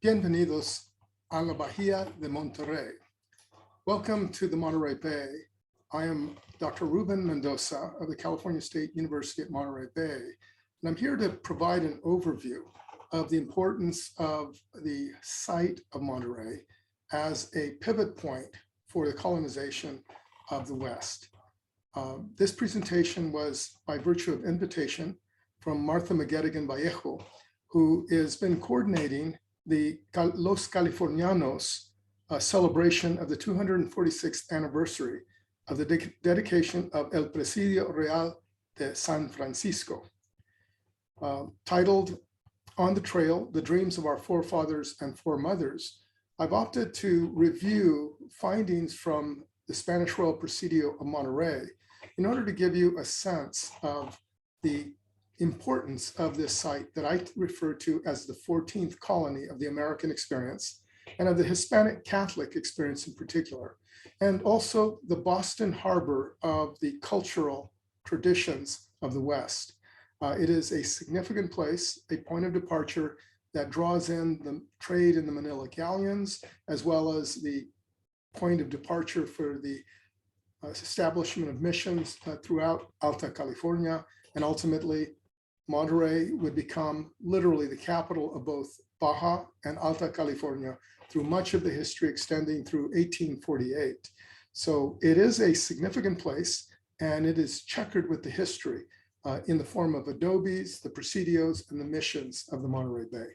Bienvenidos a la Bahía de Monterey. Welcome to the Monterey Bay. I am Dr. Rubén Mendoza of the California State University at Monterey Bay, and I'm here to provide an overview of the importance of the site of Monterey as a pivot point for the colonization of the West. This presentation was by virtue of invitation from Martha McGettigan Vallejo, who has been coordinating the Los Californianos celebration of the 246th anniversary of the dedication of El Presidio Real de San Francisco. Titled On the Trail, The Dreams of Our Forefathers and Foremothers, I've opted to review findings from the Spanish Royal Presidio of Monterey in order to give you a sense of the importance of this site that I refer to as the 14th colony of the American experience and of the Hispanic Catholic experience in particular, and also the Boston harbor of the cultural traditions of the West. It is a significant place, a point of departure that draws in the trade in the Manila galleons, as well as the point of departure for the establishment of missions throughout Alta California, and ultimately Monterey would become literally the capital of both Baja and Alta California through much of the history extending through 1848. So it is a significant place, and it is checkered with the history in the form of adobes, the presidios, and the missions of the Monterey Bay.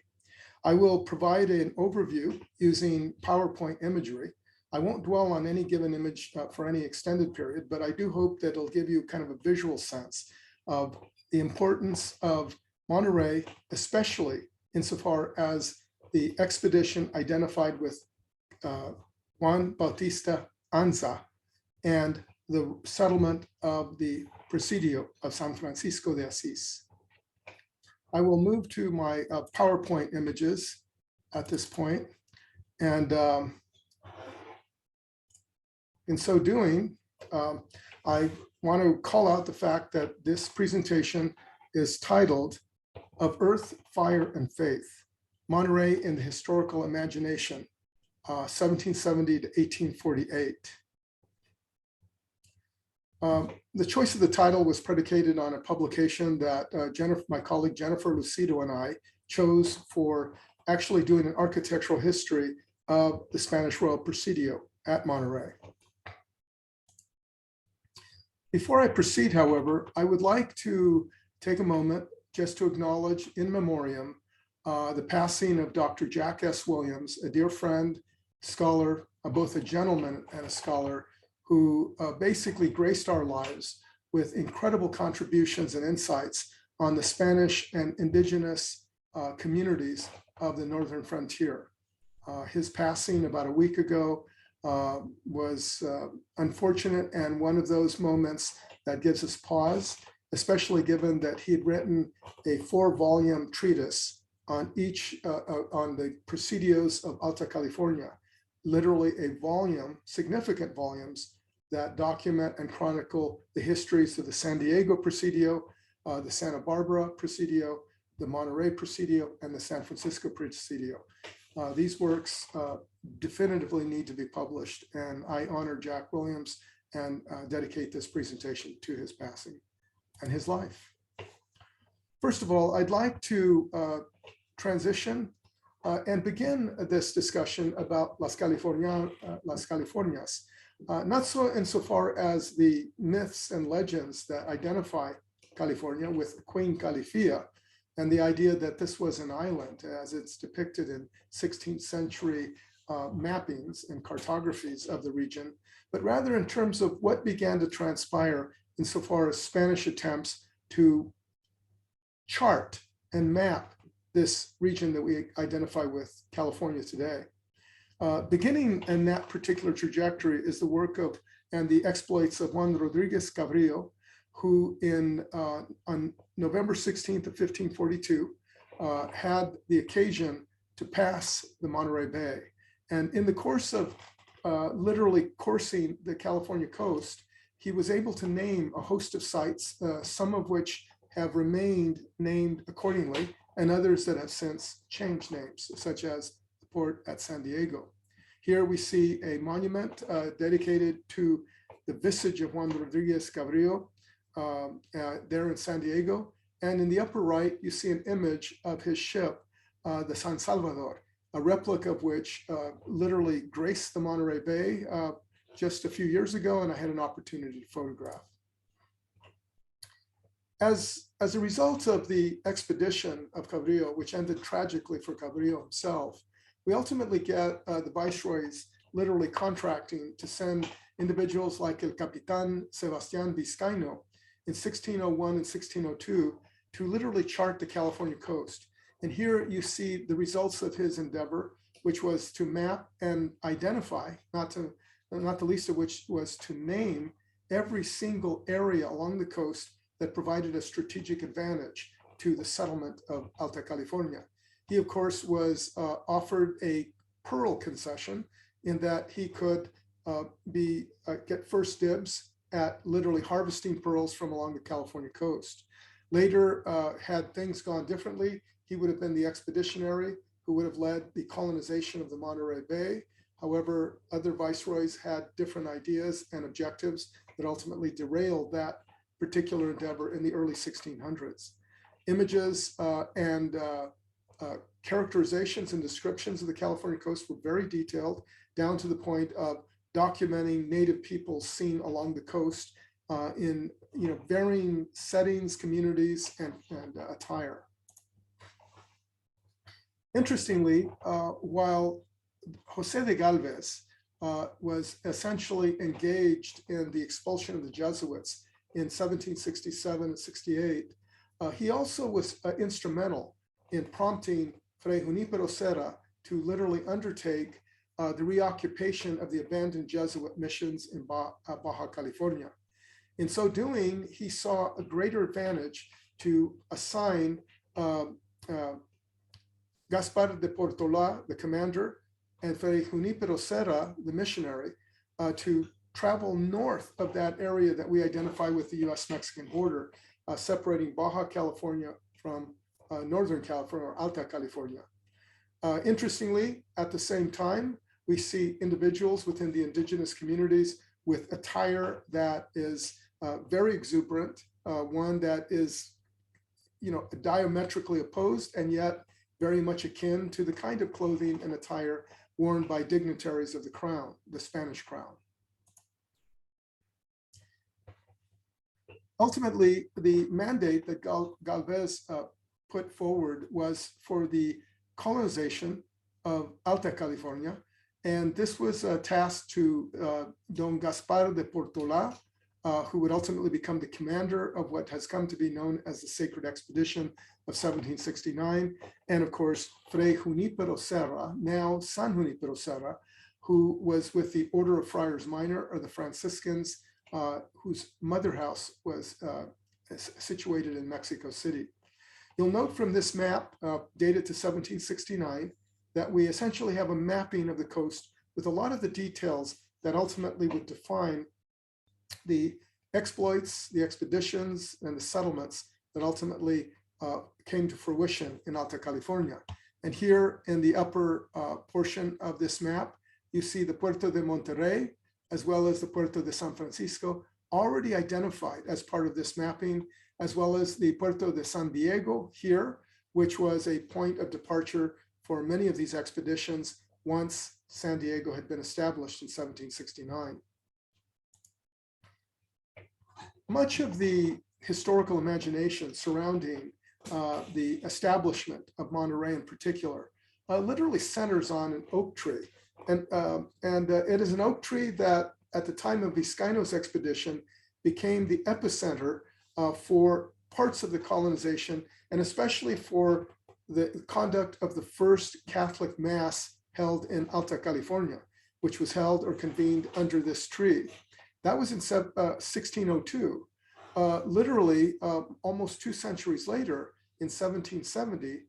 I will provide an overview using PowerPoint imagery. I won't dwell on any given image for any extended period, but I do hope that it'll give you kind of a visual sense of the importance of Monterey, especially insofar as the expedition identified with Juan Bautista Anza and the settlement of the Presidio of San Francisco de Asís. I will move to my PowerPoint images at this point, and in so doing, I want to call out the fact that this presentation is titled Of Earth, Fire, and Faith, Monterey in the Historical Imagination, 1770 to 1848. The choice of the title was predicated on a publication that my colleague Jennifer Lucido and I chose for actually doing an architectural history of the Spanish Royal Presidio at Monterey. Before I proceed, however, I would like to take a moment just to acknowledge in memoriam the passing of Dr. Jack S. Williams, a dear friend, scholar, both a gentleman and a scholar, who basically graced our lives with incredible contributions and insights on the Spanish and indigenous communities of the Northern Frontier. His passing about a week ago was unfortunate, and one of those moments that gives us pause, especially given that he had written a 4-volume treatise on each on the presidios of Alta California, literally a volume, significant volumes that document and chronicle the histories of the San Diego Presidio, the Santa Barbara Presidio, the Monterey Presidio, and the San Francisco Presidio. These works definitively need to be published, and I honor Jack Williams and dedicate this presentation to his passing and his life. First of all, I'd like to transition and begin this discussion about Las Californias, not so insofar as the myths and legends that identify California with Queen Califia, and the idea that this was an island as it's depicted in 16th century mappings and cartographies of the region, but rather in terms of what began to transpire insofar as Spanish attempts to chart and map this region that we identify with California today. Beginning in that particular trajectory is the work of and the exploits of Juan Rodriguez Cabrillo, who on November 16th of 1542 had the occasion to pass the Monterey Bay. And in the course of literally coursing the California coast, he was able to name a host of sites, some of which have remained named accordingly, and others that have since changed names, such as port at San Diego. Here we see a monument dedicated to the visage of Juan Rodriguez Cabrillo there in San Diego. And in the upper right, you see an image of his ship, the San Salvador, a replica of which literally graced the Monterey Bay just a few years ago, and I had an opportunity to photograph. As a result of the expedition of Cabrillo, which ended tragically for Cabrillo himself, we ultimately get the viceroys literally contracting to send individuals like El Capitan Sebastián Vizcaino in 1601 and 1602 to literally chart the California coast. And here you see the results of his endeavor, which was to map and identify, not the least of which was to name every single area along the coast that provided a strategic advantage to the settlement of Alta California. He, of course, was offered a pearl concession in that he could get first dibs at literally harvesting pearls from along the California coast. Later, had things gone differently, he would have been the expeditionary who would have led the colonization of the Monterey Bay. However, other viceroys had different ideas and objectives that ultimately derailed that particular endeavor in the early 1600s. Images and characterizations and descriptions of the California coast were very detailed, down to the point of documenting native peoples seen along the coast in varying settings, communities, and attire. Interestingly, while Jose de Galvez was essentially engaged in the expulsion of the Jesuits in 1767 and 68, he also was instrumental in prompting Fray Junipero Serra to literally undertake the reoccupation of the abandoned Jesuit missions in Baja California. In so doing, he saw a greater advantage to assign Gaspar de Portola, the commander, and Fray Junipero Serra, the missionary, to travel north of that area that we identify with the US-Mexican border, separating Baja California from Northern California, or Alta California. Interestingly, at the same time, we see individuals within the indigenous communities with attire that is very exuberant, one that is, diametrically opposed and yet very much akin to the kind of clothing and attire worn by dignitaries of the crown, the Spanish crown. Ultimately, the mandate that Galvez put forward was for the colonization of Alta California, and this was tasked to Don Gaspar de Portola, who would ultimately become the commander of what has come to be known as the Sacred Expedition of 1769, and of course, Fray Junipero Serra, now San Junipero Serra, who was with the Order of Friars Minor, or the Franciscans, whose mother house was situated in Mexico City. You'll note from this map, dated to 1769, that we essentially have a mapping of the coast with a lot of the details that ultimately would define the exploits, the expeditions, and the settlements that ultimately came to fruition in Alta California. And here in the upper portion of this map, you see the Puerto de Monterey, as well as the Puerto de San Francisco, already identified as part of this mapping, as well as the Puerto de San Diego here, which was a point of departure for many of these expeditions once San Diego had been established in 1769. Much of the historical imagination surrounding the establishment of Monterey in particular literally centers on an oak tree. And it is an oak tree that at the time of Vizcaino's expedition became the epicenter for parts of the colonization, and especially for the conduct of the first Catholic Mass held in Alta California, which was held or convened under this tree. That was in 1602. Literally, almost 2 centuries later, in 1770,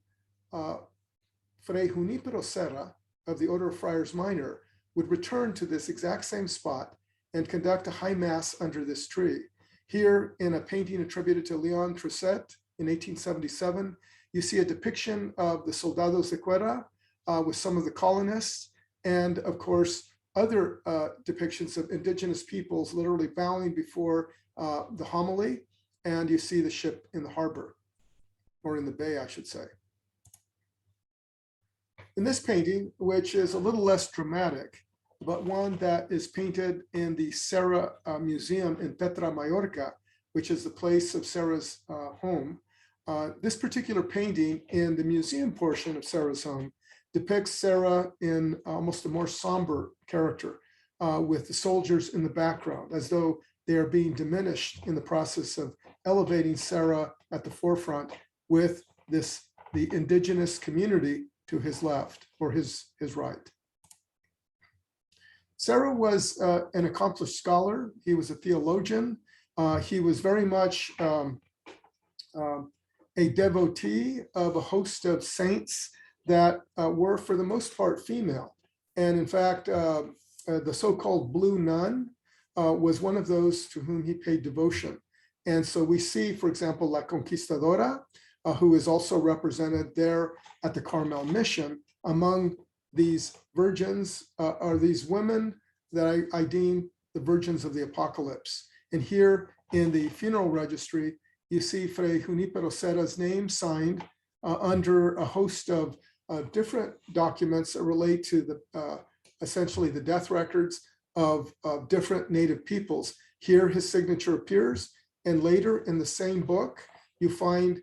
Fray Junipero Serra of the Order of Friars Minor would return to this exact same spot and conduct a high mass under this tree. Here, in a painting attributed to Leon Trousset in 1877, you see a depiction of the Soldados de Cuerda, with some of the colonists, and of course, other depictions of indigenous peoples literally bowing before the homily, and you see the ship in the harbor, or in the bay, I should say. In this painting, which is a little less dramatic, but one that is painted in the Serra Museum in Petra, Mallorca, which is the place of Serra's home. This particular painting in the museum portion of Serra's home depicts Serra in almost a more somber character, with the soldiers in the background, as though they are being diminished in the process of elevating Serra at the forefront with the indigenous community to his left or his right. Serra was an accomplished scholar. He was a theologian. He was very much a devotee of a host of saints that were, for the most part, female. And in fact, the so-called Blue Nun was one of those to whom he paid devotion. And so we see, for example, La Conquistadora, who is also represented there at the Carmel Mission. Among these virgins are these women that I deem the virgins of the apocalypse. And here in the funeral registry, you see Fray Junipero Serra's name signed under a host of different documents that relate to the essentially the death records of different native peoples. Here his signature appears, and later in the same book, you find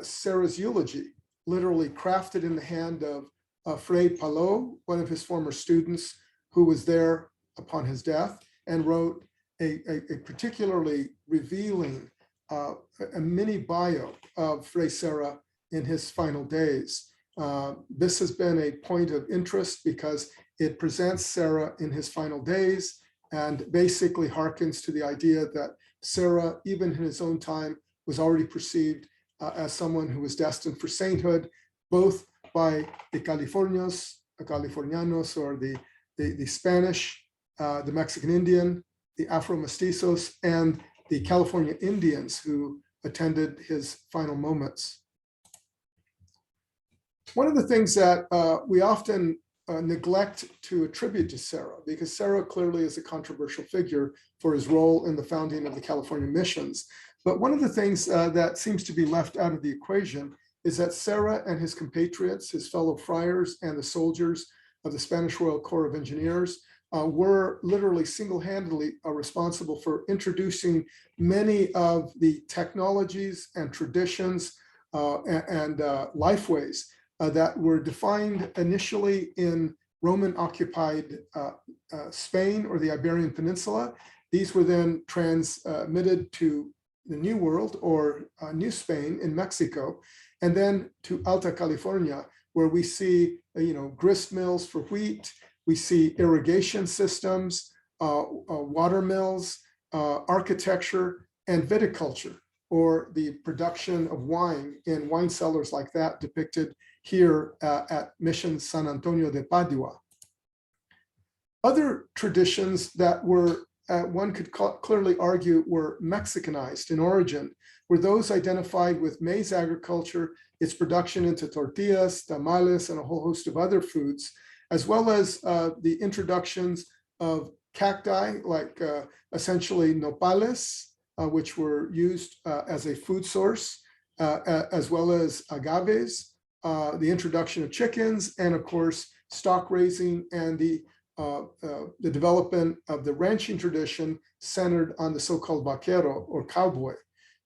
Serra's eulogy, literally crafted in the hand of Fray Palou, one of his former students who was there upon his death, and wrote a particularly revealing a mini bio of Fray Serra in his final days. This has been a point of interest because it presents Serra in his final days and basically harkens to the idea that Serra, even in his own time, was already perceived as someone who was destined for sainthood, both by the Californianos, or the Spanish, the Mexican Indian, the Afro-Mestizos, and the California Indians who attended his final moments. One of the things that we often neglect to attribute to Serra, because Serra clearly is a controversial figure for his role in the founding of the California missions. But one of the things that seems to be left out of the equation is that Serra and his compatriots, his fellow friars and the soldiers of the Spanish Royal Corps of Engineers were literally single-handedly responsible for introducing many of the technologies and traditions and lifeways that were defined initially in Roman-occupied Spain or the Iberian Peninsula. These were then transmitted to the New World or New Spain in Mexico, and then to Alta California, where we see grist mills for wheat, we see irrigation systems, water mills, architecture, and viticulture, or the production of wine in wine cellars like that depicted here at Mission San Antonio de Padua. Other traditions that were, one could clearly argue, were Mexicanized in origin, were those identified with maize agriculture, its production into tortillas, tamales, and a whole host of other foods, as well as the introductions of cacti, like essentially nopales, which were used as a food source, as well as agaves, the introduction of chickens, and of course, stock raising and the development of the ranching tradition centered on the so-called vaquero or cowboy.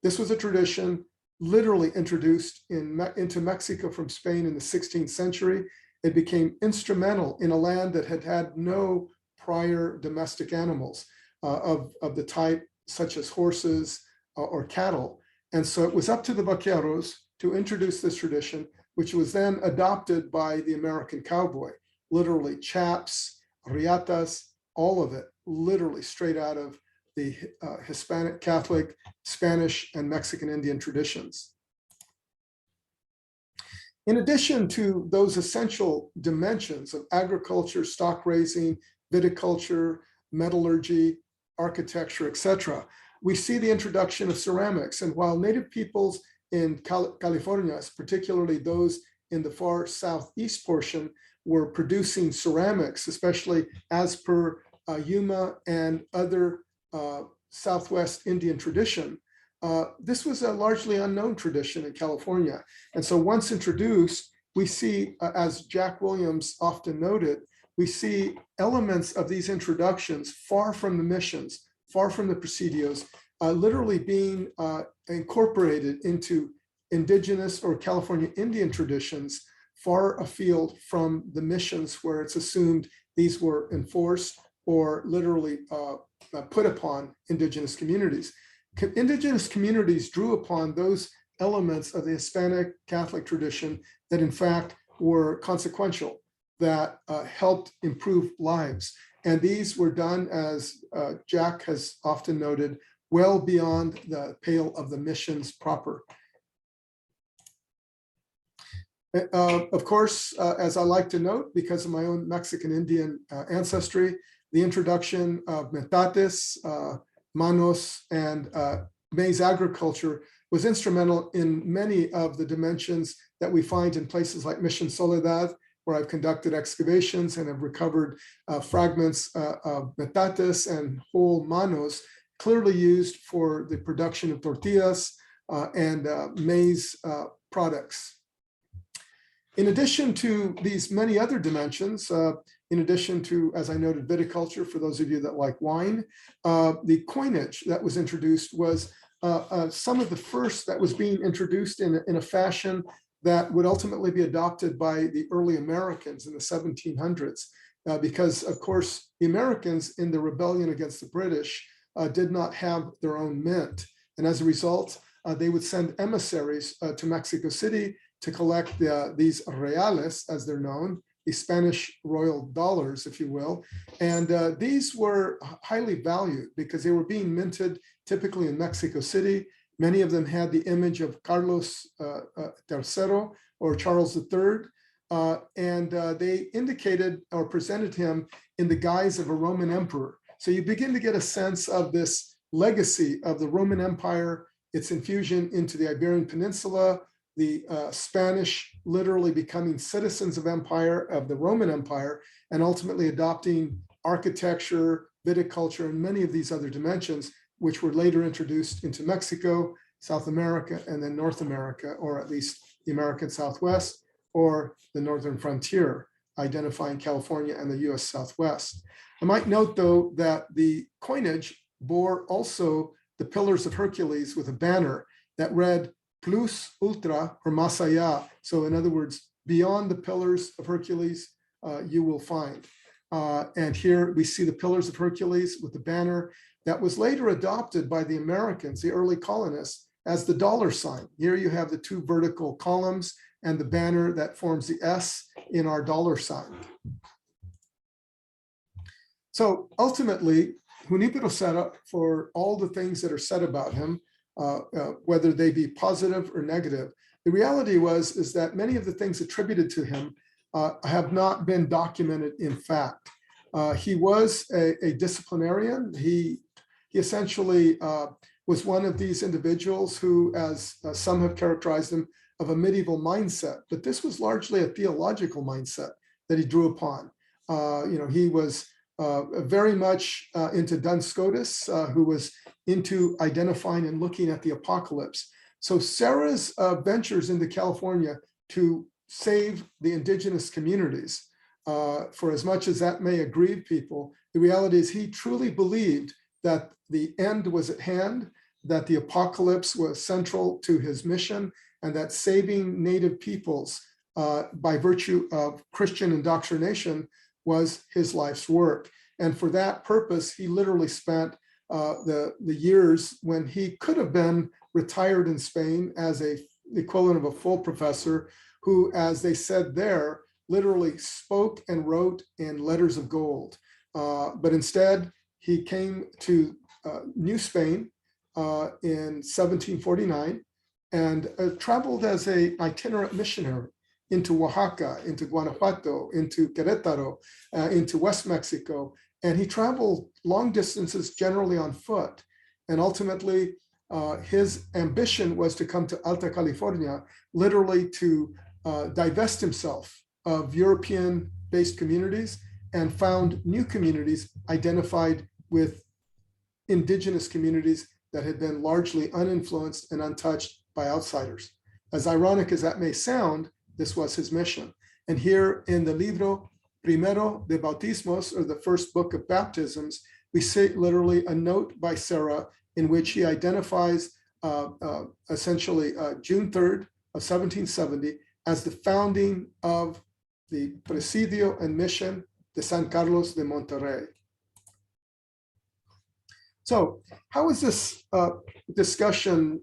This was a tradition literally introduced into Mexico from Spain in the 16th century. It became instrumental in a land that had had no prior domestic animals of the type such as horses or cattle. And so it was up to the vaqueros to introduce this tradition, which was then adopted by the American cowboy, literally chaps, riatas, all of it, literally straight out of the Hispanic, Catholic, Spanish, and Mexican Indian traditions. In addition to those essential dimensions of agriculture, stock raising, viticulture, metallurgy, architecture, etc., we see the introduction of ceramics. And while native peoples in California, particularly those in the far southeast portion were producing ceramics, especially as per Yuma and other Southwest Indian tradition. This was a largely unknown tradition in California. And so once introduced, we see, as Jack Williams often noted, we see elements of these introductions far from the missions, far from the presidios, literally being incorporated into indigenous or California Indian traditions far afield from the missions where it's assumed these were enforced or literally put upon indigenous communities. Indigenous communities drew upon those elements of the Hispanic Catholic tradition that in fact were consequential, that helped improve lives. And these were done, as Jack has often noted, well beyond the pale of the missions proper. Of course, as I like to note, because of my own Mexican Indian ancestry, the introduction of metates, manos, and maize agriculture was instrumental in many of the dimensions that we find in places like Mission Soledad, where I've conducted excavations and have recovered fragments of metates and whole manos, clearly used for the production of tortillas and maize products. In addition to these many other dimensions, in addition to, as I noted, viticulture, for those of you that like wine, the coinage that was introduced was some of the first that was being introduced in a fashion that would ultimately be adopted by the early Americans in the 1700s, because of course, the Americans in the rebellion against the British did not have their own mint. And as a result, they would send emissaries to Mexico City to collect these reales, as they're known, the Spanish royal dollars, if you will. And these were highly valued because they were being minted typically in Mexico City. Many of them had the image of Carlos III or Charles III, and they indicated or presented him in the guise of a Roman emperor. So you begin to get a sense of this legacy of the Roman Empire, its infusion into the Iberian Peninsula, the Spanish literally becoming citizens of empire, of the Roman Empire, and ultimately adopting architecture, viticulture, and many of these other dimensions, which were later introduced into Mexico, South America, and then North America, or at least the American Southwest, or the Northern Frontier, identifying California and the US Southwest. I might note, though, that the coinage bore also the Pillars of Hercules with a banner that read plus ultra, or más allá. So in other words, beyond the Pillars of Hercules, you will find. And here we see the Pillars of Hercules with the banner that was later adopted by the Americans, the early colonists, as the dollar sign. Here you have the two vertical columns and the banner that forms the S in our dollar sign. So ultimately, Junipero set up for all the things that are said about him, whether they be positive or negative. The reality is that many of the things attributed to him have not been documented in fact. He was a disciplinarian. He essentially was one of these individuals who, as some have characterized him, of a medieval mindset, but this was largely a theological mindset that he drew upon. He was very much into Duns Scotus, who was into identifying and looking at the apocalypse. So Serra's ventures into California to save the indigenous communities, for as much as that may aggrieve people, the reality is he truly believed that the end was at hand, that the apocalypse was central to his mission, and that saving native peoples by virtue of Christian indoctrination was his life's work. And for that purpose, he literally spent the years when he could have been retired in Spain as the equivalent of a full professor, who, as they said there, literally spoke and wrote in letters of gold. But instead, he came to New Spain in 1749 and traveled as an itinerant missionary into Oaxaca, into Guanajuato, into Querétaro, into West Mexico. And he traveled long distances, generally on foot. And ultimately, his ambition was to come to Alta California, literally to divest himself of European-based communities and found new communities identified with indigenous communities that had been largely uninfluenced and untouched by outsiders. As ironic as that may sound, this was his mission. And here in the Libro Primero de Bautismos, or the first book of baptisms, we see literally a note by Serra in which he identifies essentially June 3rd of 1770 as the founding of the Presidio and Mission de San Carlos de Monterey. So how is this discussion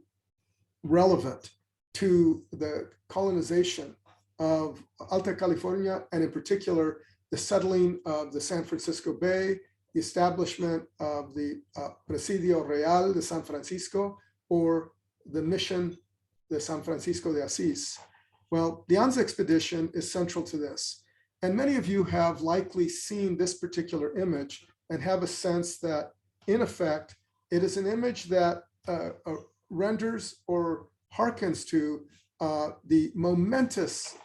relevant to the colonization of Alta California, and in particular, the settling of the San Francisco Bay, the establishment of the Presidio Real de San Francisco, or the Mission de San Francisco de Asís? Well, the Anza expedition is central to this. And many of you have likely seen this particular image and have a sense that, in effect, it is an image that renders or hearkens to the momentous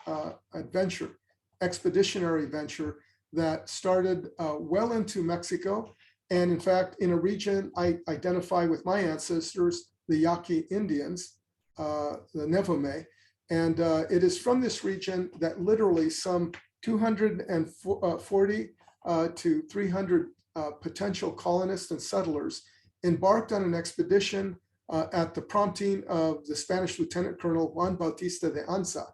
expeditionary venture that started well into Mexico. And in fact, in a region I identify with my ancestors, the Yaqui Indians, the Nevome. And it is from this region that literally some 240 to 300 potential colonists and settlers embarked on an expedition at the prompting of the Spanish Lieutenant Colonel Juan Bautista de Anza,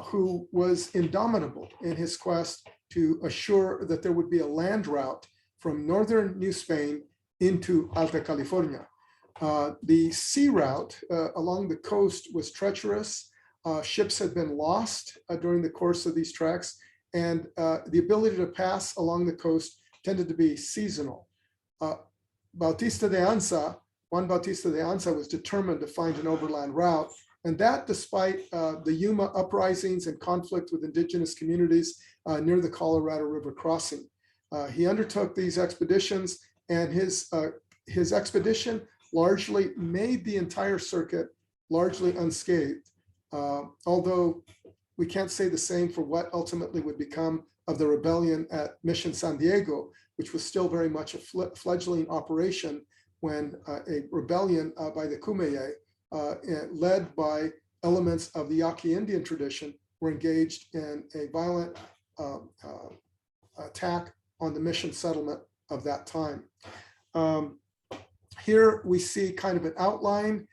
who was indomitable in his quest to assure that there would be a land route from northern New Spain into Alta California. The sea route along the coast was treacherous. Ships had been lost during the course of these treks, and the ability to pass along the coast tended to be seasonal. Bautista de Anza, Juan Bautista de Anza, was determined to find an overland route, and that despite the Yuma uprisings and conflict with indigenous communities near the Colorado River crossing. He undertook these expeditions, and his expedition largely made the entire circuit largely unscathed, although we can't say the same for what ultimately would become of the rebellion at Mission San Diego, which was still very much a fledgling operation when a rebellion by the Kumeyaay, led by elements of the Yaqui Indian tradition, were engaged in a violent attack on the mission settlement of that time. Here we see kind of an outline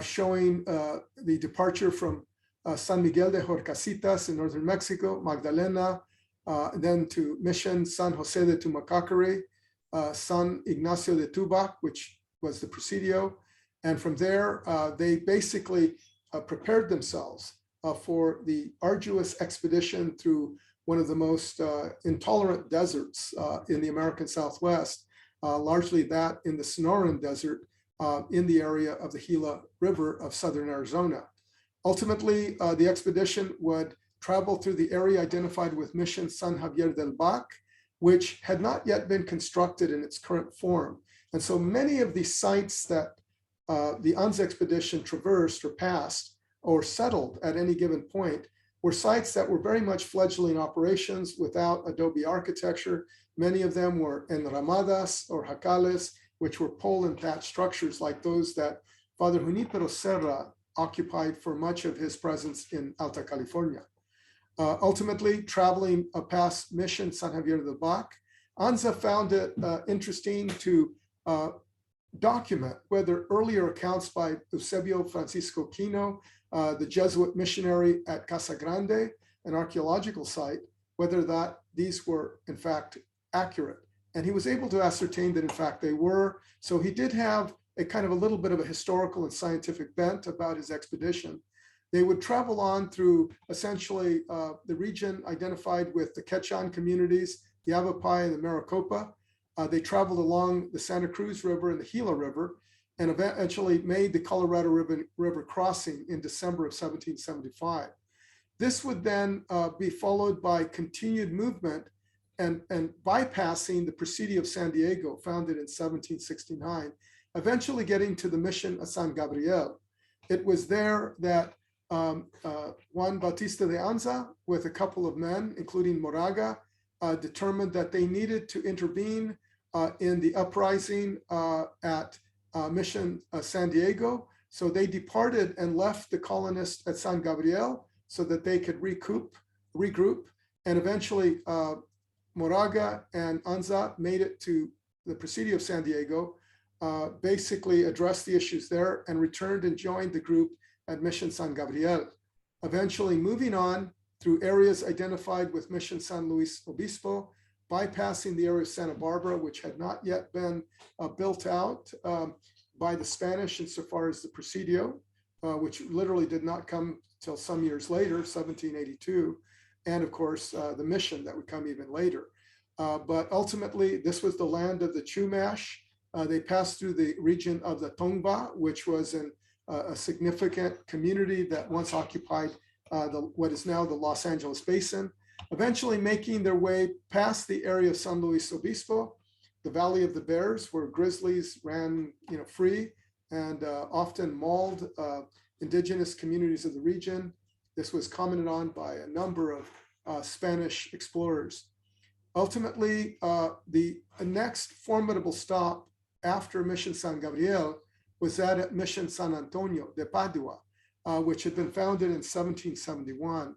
showing the departure from San Miguel de Horcasitas in northern Mexico, Magdalena, then to Mission San Jose de Tumacacare, San Ignacio de Tubac, which was the Presidio. And from there, they basically prepared themselves for the arduous expedition through one of the most intolerant deserts in the American Southwest, largely that in the Sonoran Desert in the area of the Gila River of southern Arizona. Ultimately, the expedition would travel through the area identified with Mission San Javier del Bac, which had not yet been constructed in its current form. And so many of the sites that the Anza expedition traversed or passed or settled at any given point were sites that were very much fledgling operations without adobe architecture. Many of them were enramadas or jacales, which were pole and thatch structures like those that Father Junipero Serra occupied for much of his presence in Alta California. Ultimately, traveling past Mission San Javier del Bac, Anza found it interesting to document whether earlier accounts by Eusebio Francisco Quino, the Jesuit missionary at Casa Grande, an archaeological site, whether these were in fact accurate. And he was able to ascertain that in fact they were. So he did have a kind of a little bit of a historical and scientific bent about his expedition. They would travel on through essentially the region identified with the Quechan communities, the Avapai and the Maricopa. They traveled along the Santa Cruz River and the Gila River, and eventually made the Colorado River crossing in December of 1775. This would then be followed by continued movement and bypassing the Presidio of San Diego, founded in 1769, eventually getting to the Mission of San Gabriel. It was there that Juan Bautista de Anza, with a couple of men, including Moraga, determined that they needed to intervene in the uprising at Mission San Diego. So they departed and left the colonists at San Gabriel so that they could regroup, and eventually Moraga and Anza made it to the Presidio of San Diego, basically addressed the issues there, and returned and joined the group at Mission San Gabriel, eventually moving on through areas identified with Mission San Luis Obispo, bypassing the area of Santa Barbara, which had not yet been built out by the Spanish insofar as the Presidio, which literally did not come till some years later, 1782, and of course the mission that would come even later. But ultimately, this was the land of the Chumash. They passed through the region of the Tongva, which was a significant community that once occupied what is now the Los Angeles Basin, eventually making their way past the area of San Luis Obispo, the Valley of the Bears, where grizzlies ran free and often mauled indigenous communities of the region. This was commented on by a number of Spanish explorers. Ultimately, the next formidable stop after Mission San Gabriel was that at Mission San Antonio de Padua, which had been founded in 1771.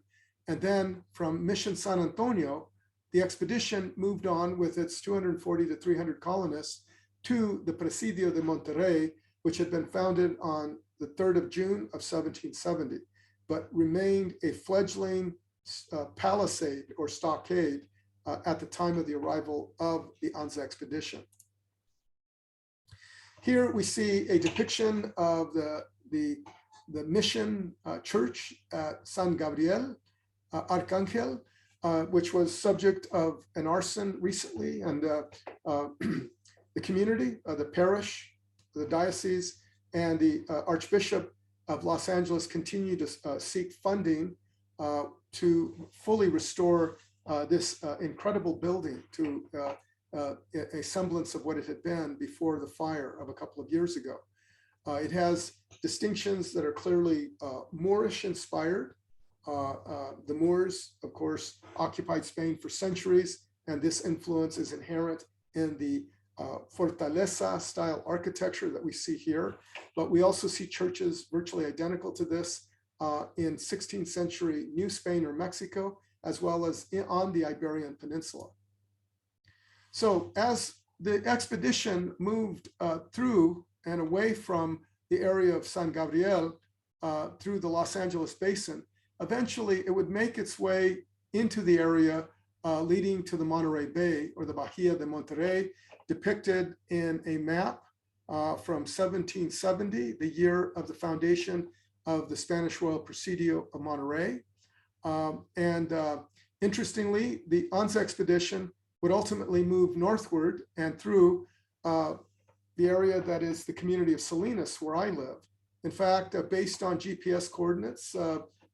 And then from Mission San Antonio, the expedition moved on with its 240 to 300 colonists to the Presidio de Monterey, which had been founded on the 3rd of June of 1770, but remained a fledgling palisade or stockade at the time of the arrival of the Anza expedition. Here we see a depiction of the mission church at San Gabriel, Archaeological, which was subject of an arson recently, and the community, the parish, the diocese, and the Archbishop of Los Angeles continue to seek funding to fully restore this incredible building to a semblance of what it had been before the fire of a couple of years ago. It has distinctions that are clearly Moorish inspired. The Moors, of course, occupied Spain for centuries, and this influence is inherent in the fortaleza style architecture that we see here. But we also see churches virtually identical to this in 16th century New Spain or Mexico, as well as on the Iberian Peninsula. So as the expedition moved through and away from the area of San Gabriel through the Los Angeles Basin, eventually it would make its way into the area leading to the Monterey Bay, or the Bahia de Monterey, depicted in a map from 1770, the year of the foundation of the Spanish Royal Presidio of Monterey. Interestingly, the Anza expedition would ultimately move northward and through the area that is the community of Salinas, where I live. In fact, based on GPS coordinates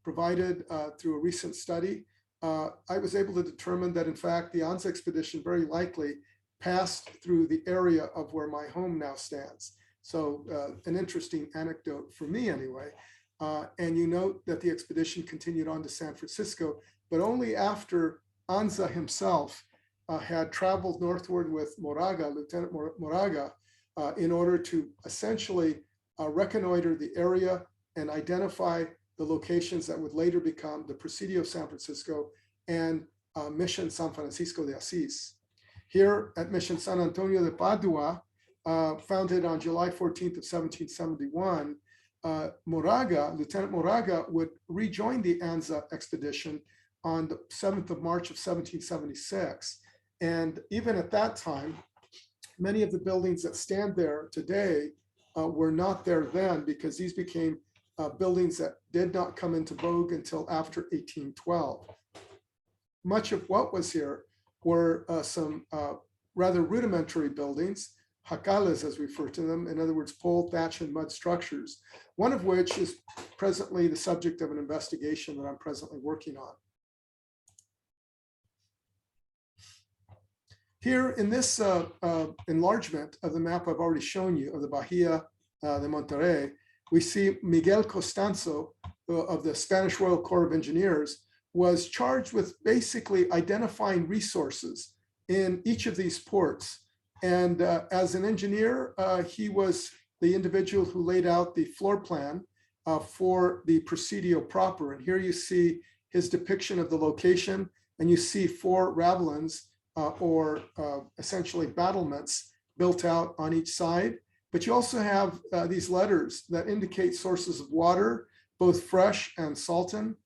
provided through a recent study, I was able to determine that, in fact, the Anza expedition very likely passed through the area of where my home now stands. So an interesting anecdote for me anyway. And you note that the expedition continued on to San Francisco, but only after Anza himself had traveled northward with Moraga, Lieutenant Moraga, in order to essentially reconnoiter the area and identify the locations that would later become the Presidio of San Francisco and Mission San Francisco de Asís. Here at Mission San Antonio de Padua, founded on July 14th of 1771, Moraga, Lieutenant Moraga, would rejoin the Anza expedition on the 7th of March of 1776. And even at that time, many of the buildings that stand there today were not there then, because these became buildings that did not come into vogue until after 1812. Much of what was here were some rather rudimentary buildings, jacales as we refer to them, in other words, pole, thatch, and mud structures, one of which is presently the subject of an investigation that I'm presently working on. Here in this enlargement of the map I've already shown you of the Bahia de Monterey, we see Miguel Costanzo of the Spanish Royal Corps of Engineers, was charged with basically identifying resources in each of these ports. And as an engineer, he was the individual who laid out the floor plan for the Presidio proper. And here you see his depiction of the location, and you see 4 ravelins or essentially battlements built out on each side. But you also have these letters that indicate sources of water, both fresh and salton.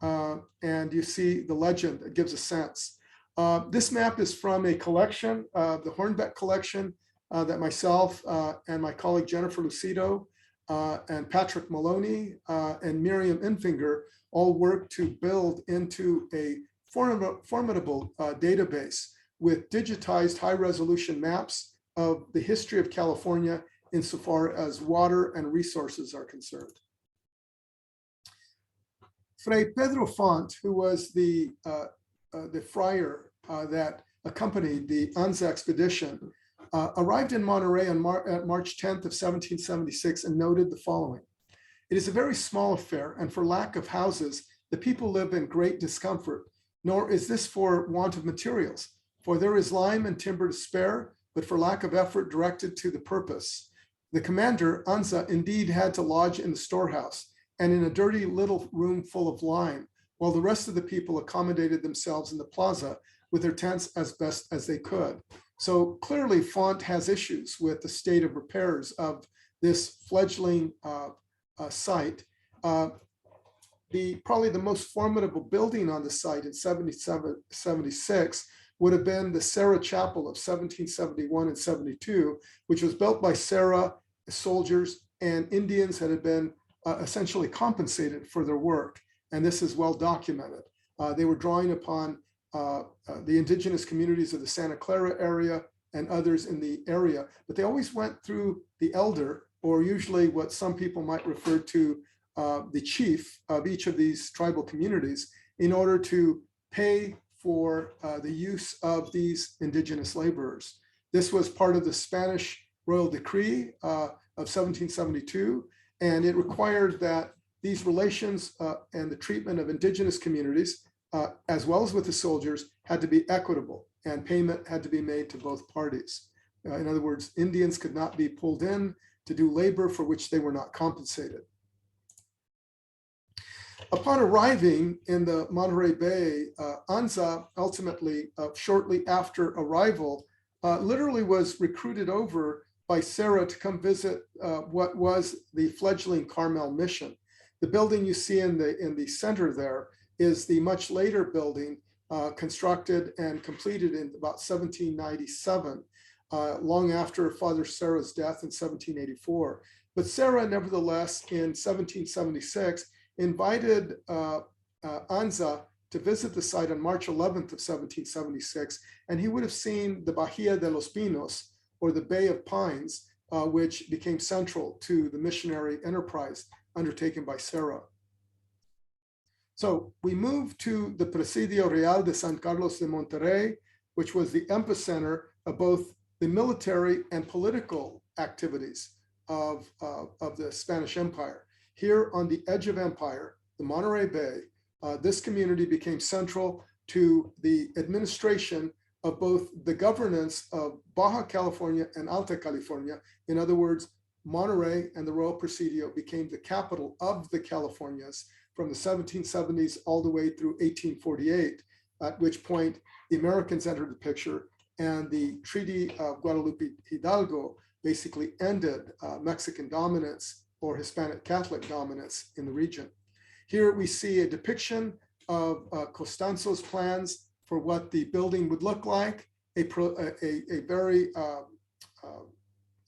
And you see the legend that gives a sense. This map is from a collection, the Hornbeck collection, that myself and my colleague Jennifer Lucido and Patrick Maloney and Miriam Infinger all worked to build into a formidable database with digitized high-resolution maps of the history of California insofar as water and resources are concerned. Fray Pedro Font, who was the friar that accompanied the Anza expedition, arrived in Monterey on March 10th of 1776 and noted the following: "It is a very small affair, and for lack of houses, the people live in great discomfort, nor is this for want of materials, for there is lime and timber to spare, but for lack of effort directed to the purpose. The commander, Anza, indeed had to lodge in the storehouse, and in a dirty little room full of lime, while the rest of the people accommodated themselves in the plaza with their tents as best as they could." So clearly Font has issues with the state of repairs of this fledgling site. Probably the most formidable building on the site in 76 would have been the Serra Chapel of 1771 and 72, which was built by Serra soldiers and Indians that had been essentially compensated for their work. And this is well documented. They were drawing upon the indigenous communities of the Santa Clara area and others in the area, but they always went through the elder, or usually what some people might refer to the chief of each of these tribal communities, in order to pay for the use of these indigenous laborers. This was part of the Spanish royal decree of 1772, and it required that these relations and the treatment of indigenous communities, as well as with the soldiers, had to be equitable, and payment had to be made to both parties. In other words, Indians could not be pulled in to do labor for which they were not compensated. Upon arriving in the Monterey Bay, Anza ultimately, shortly after arrival, literally was recruited over by Serra to come visit what was the fledgling Carmel mission. The building you see in the center there is the much later building constructed and completed in about 1797, long after Father Serra's death in 1784. But Serra, nevertheless, in 1776, invited Anza to visit the site on March 11th of 1776, and he would have seen the Bahia de los Pinos, or the Bay of Pines, which became central to the missionary enterprise undertaken by Serra. So we moved to the Presidio Real de San Carlos de Monterey, which was the epicenter of both the military and political activities of the Spanish Empire. Here on the edge of empire, the Monterey Bay, this community became central to the administration of both the governance of Baja California and Alta California. In other words, Monterey and the Royal Presidio became the capital of the Californias from the 1770s all the way through 1848, at which point the Americans entered the picture, and the Treaty of Guadalupe Hidalgo basically ended Mexican dominance or Hispanic Catholic dominance in the region. Here we see a depiction of Costanzo's plans for what the building would look like, a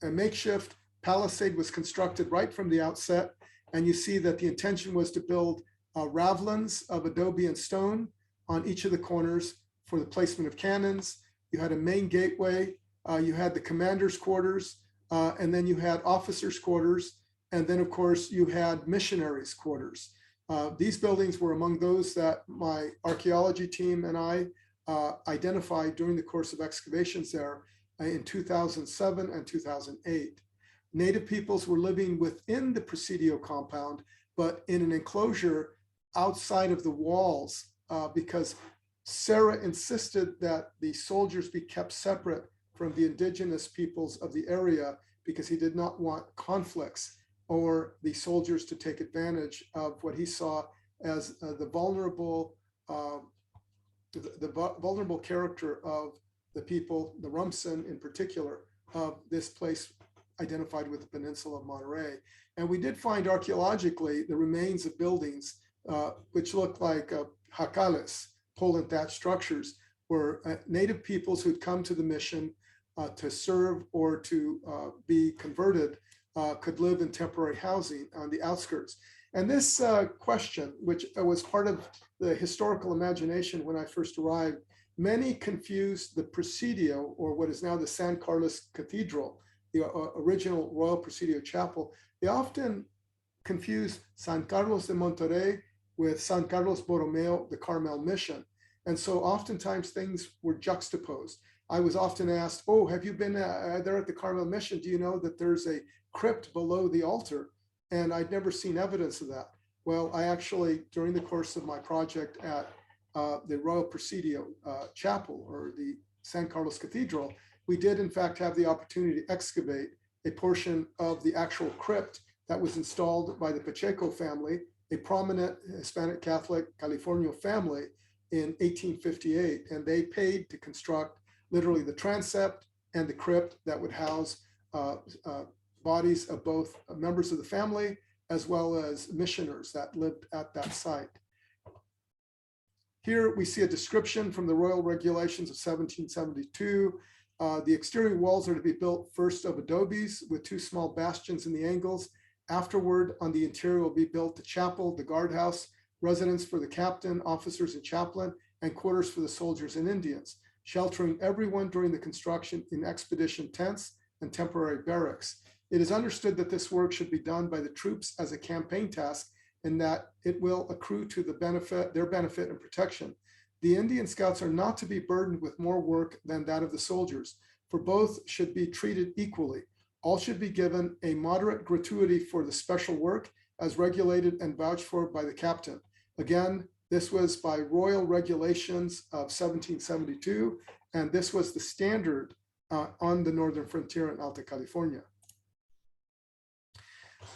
makeshift palisade was constructed right from the outset, and you see that the intention was to build ravelins of adobe and stone on each of the corners for the placement of cannons. You had a main gateway, you had the commander's quarters, and then you had officers' quarters, and then of course you had missionaries' quarters. These buildings were among those that my archaeology team and I identified during the course of excavations there in 2007 and 2008. Native peoples were living within the Presidio compound, but in an enclosure outside of the walls, because Serra insisted that the soldiers be kept separate from the indigenous peoples of the area because he did not want conflicts or the soldiers to take advantage of what he saw as the vulnerable character of the people, the Rumsen in particular, of this place identified with the peninsula of Monterey. And we did find archaeologically the remains of buildings which look like jacales, pole and thatch structures, where native peoples who'd come to the mission to serve or to be converted could live in temporary housing on the outskirts. And this question, which was part of the historical imagination when I first arrived, many confused the Presidio, or what is now the San Carlos Cathedral, the original Royal Presidio Chapel. They often confuse San Carlos de Monterey with San Carlos Borromeo, the Carmel Mission. And so oftentimes things were juxtaposed. I was often asked, oh, have you been there at the Carmel Mission? Do you know that there's a crypt below the altar? And I'd never seen evidence of that. Well, I actually, during the course of my project at the Royal Presidio Chapel, or the San Carlos Cathedral, we did in fact have the opportunity to excavate a portion of the actual crypt that was installed by the Pacheco family, a prominent Hispanic Catholic California family, in 1858. And they paid to construct literally the transept and the crypt that would house bodies of both members of the family as well as missioners that lived at that site. Here we see a description from the Royal Regulations of 1772. The exterior walls are to be built first of adobes with 2 small bastions in the angles. Afterward, on the interior will be built the chapel, the guardhouse, residence for the captain, officers and chaplain, and quarters for the soldiers and Indians, sheltering everyone during the construction in expedition tents and temporary barracks. It is understood that this work should be done by the troops as a campaign task, and that it will accrue to their benefit and protection. The Indian Scouts are not to be burdened with more work than that of the soldiers, for both should be treated equally. All should be given a moderate gratuity for the special work as regulated and vouched for by the captain. Again, this was by Royal Regulations of 1772, and this was the standard on the northern frontier in Alta California.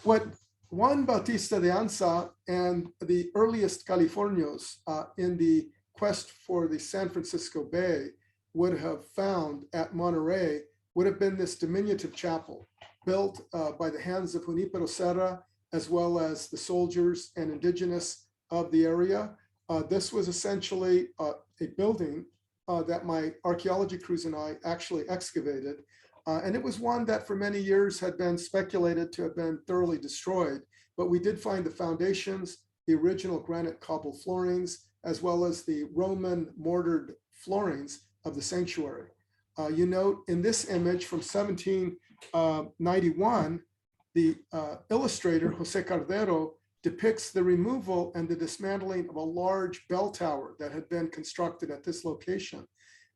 What Juan Bautista de Anza and the earliest Californios in the quest for the San Francisco Bay would have found at Monterey would have been this diminutive chapel built by the hands of Junipero Serra, as well as the soldiers and indigenous of the area. This was essentially a building that my archaeology crews and I actually excavated. And it was one that for many years had been speculated to have been thoroughly destroyed, but we did find the foundations, the original granite cobble floorings, as well as the Roman mortared floorings of the sanctuary. You note in this image from 1791, the illustrator, Jose Cardero, depicts the removal and the dismantling of a large bell tower that had been constructed at this location.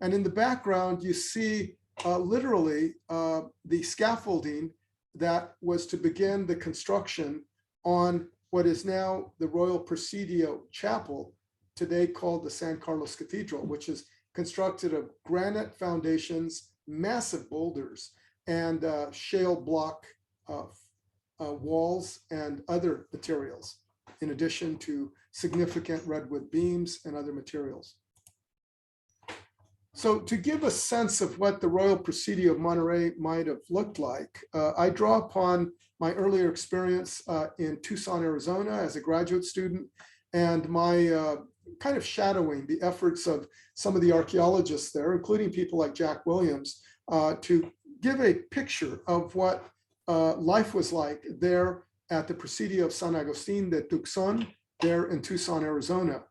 And in the background, you see literally the scaffolding that was to begin the construction on what is now the Royal Presidio Chapel, today called the San Carlos Cathedral, which is constructed of granite foundations, massive boulders, and shale block walls and other materials, in addition to significant redwood beams and other materials. So to give a sense of what the Royal Presidio of Monterey might have looked like, I draw upon my earlier experience in Tucson, Arizona as a graduate student, and my kind of shadowing the efforts of some of the archaeologists there, including people like Jack Williams, to give a picture of what life was like there at the Presidio of San Agustin de Tucson, there in Tucson, Arizona.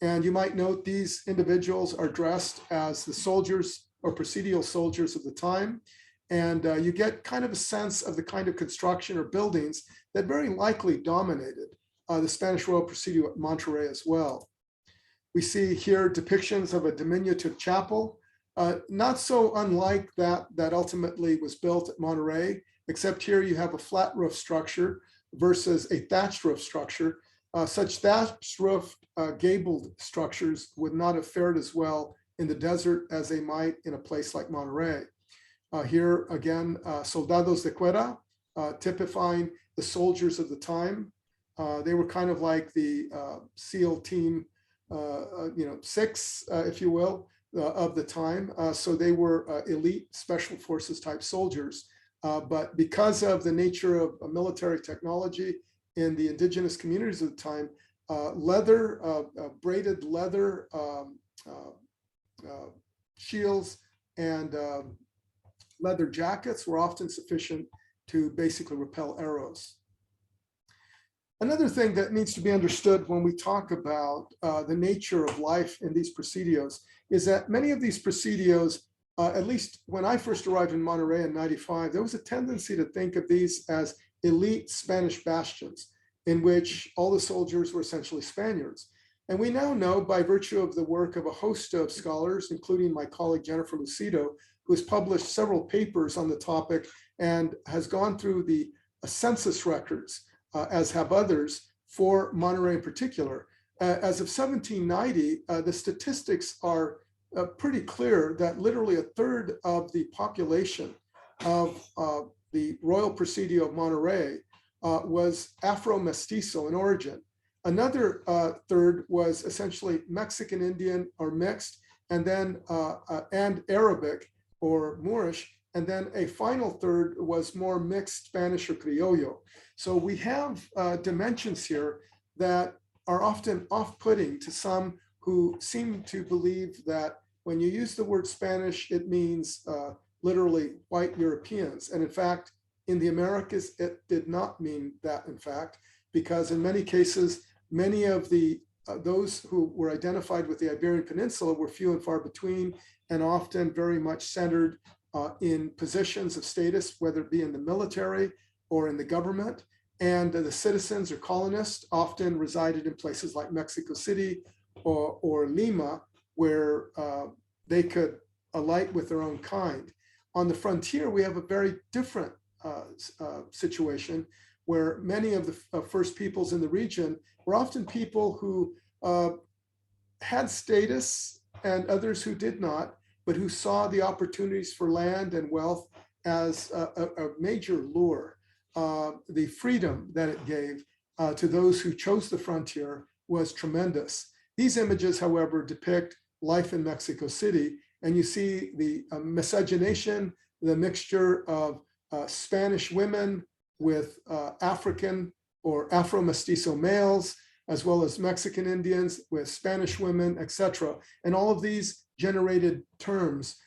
And you might note these individuals are dressed as the soldiers or presidial soldiers of the time. And you get kind of a sense of the kind of construction or buildings that very likely dominated the Spanish Royal Presidio at Monterey as well. We see here depictions of a diminutive chapel, not so unlike that ultimately was built at Monterey, except here you have a flat roof structure versus a thatched roof structure. Such thatched roof gabled structures would not have fared as well in the desert as they might in a place like Monterey. Here again, soldados de cuera, typifying the soldiers of the time. They were kind of like the SEAL team, 6, if you will, of the time. So they were elite special forces type soldiers. But because of the nature of military technology in the indigenous communities of the time, braided leather shields and leather jackets were often sufficient to basically repel arrows. Another thing that needs to be understood when we talk about the nature of life in these presidios is that many of these presidios, at least when I first arrived in Monterey in '95, there was a tendency to think of these as elite Spanish bastions in which all the soldiers were essentially Spaniards. And we now know by virtue of the work of a host of scholars, including my colleague Jennifer Lucido, who has published several papers on the topic and has gone through the census records, as have others, for Monterey in particular. As of 1790, the statistics are pretty clear that literally a third of the population of the Royal Presidio of Monterey was Afro-Mestizo in origin. Another third was essentially Mexican Indian or mixed, and then and Arabic or Moorish, and then a final third was more mixed Spanish or Criollo. So we have dimensions here that are often off-putting to some who seem to believe that when you use the word Spanish, it means literally white Europeans. And in fact, in the Americas, it did not mean that, in fact, because in many cases, many of the those who were identified with the Iberian Peninsula were few and far between, and often very much centered in positions of status, whether it be in the military or in the government. And the citizens or colonists often resided in places like Mexico City or Lima, where they could alight with their own kind. On the frontier, we have a very different situation where many of the first peoples in the region were often people who had status and others who did not, but who saw the opportunities for land and wealth as a major lure. The freedom that it gave to those who chose the frontier was tremendous. These images, however, depict life in Mexico City, and you see the miscegenation, the mixture of Spanish women with African or Afro-Mestizo males, as well as Mexican Indians with Spanish women, etc. And all of these generated terms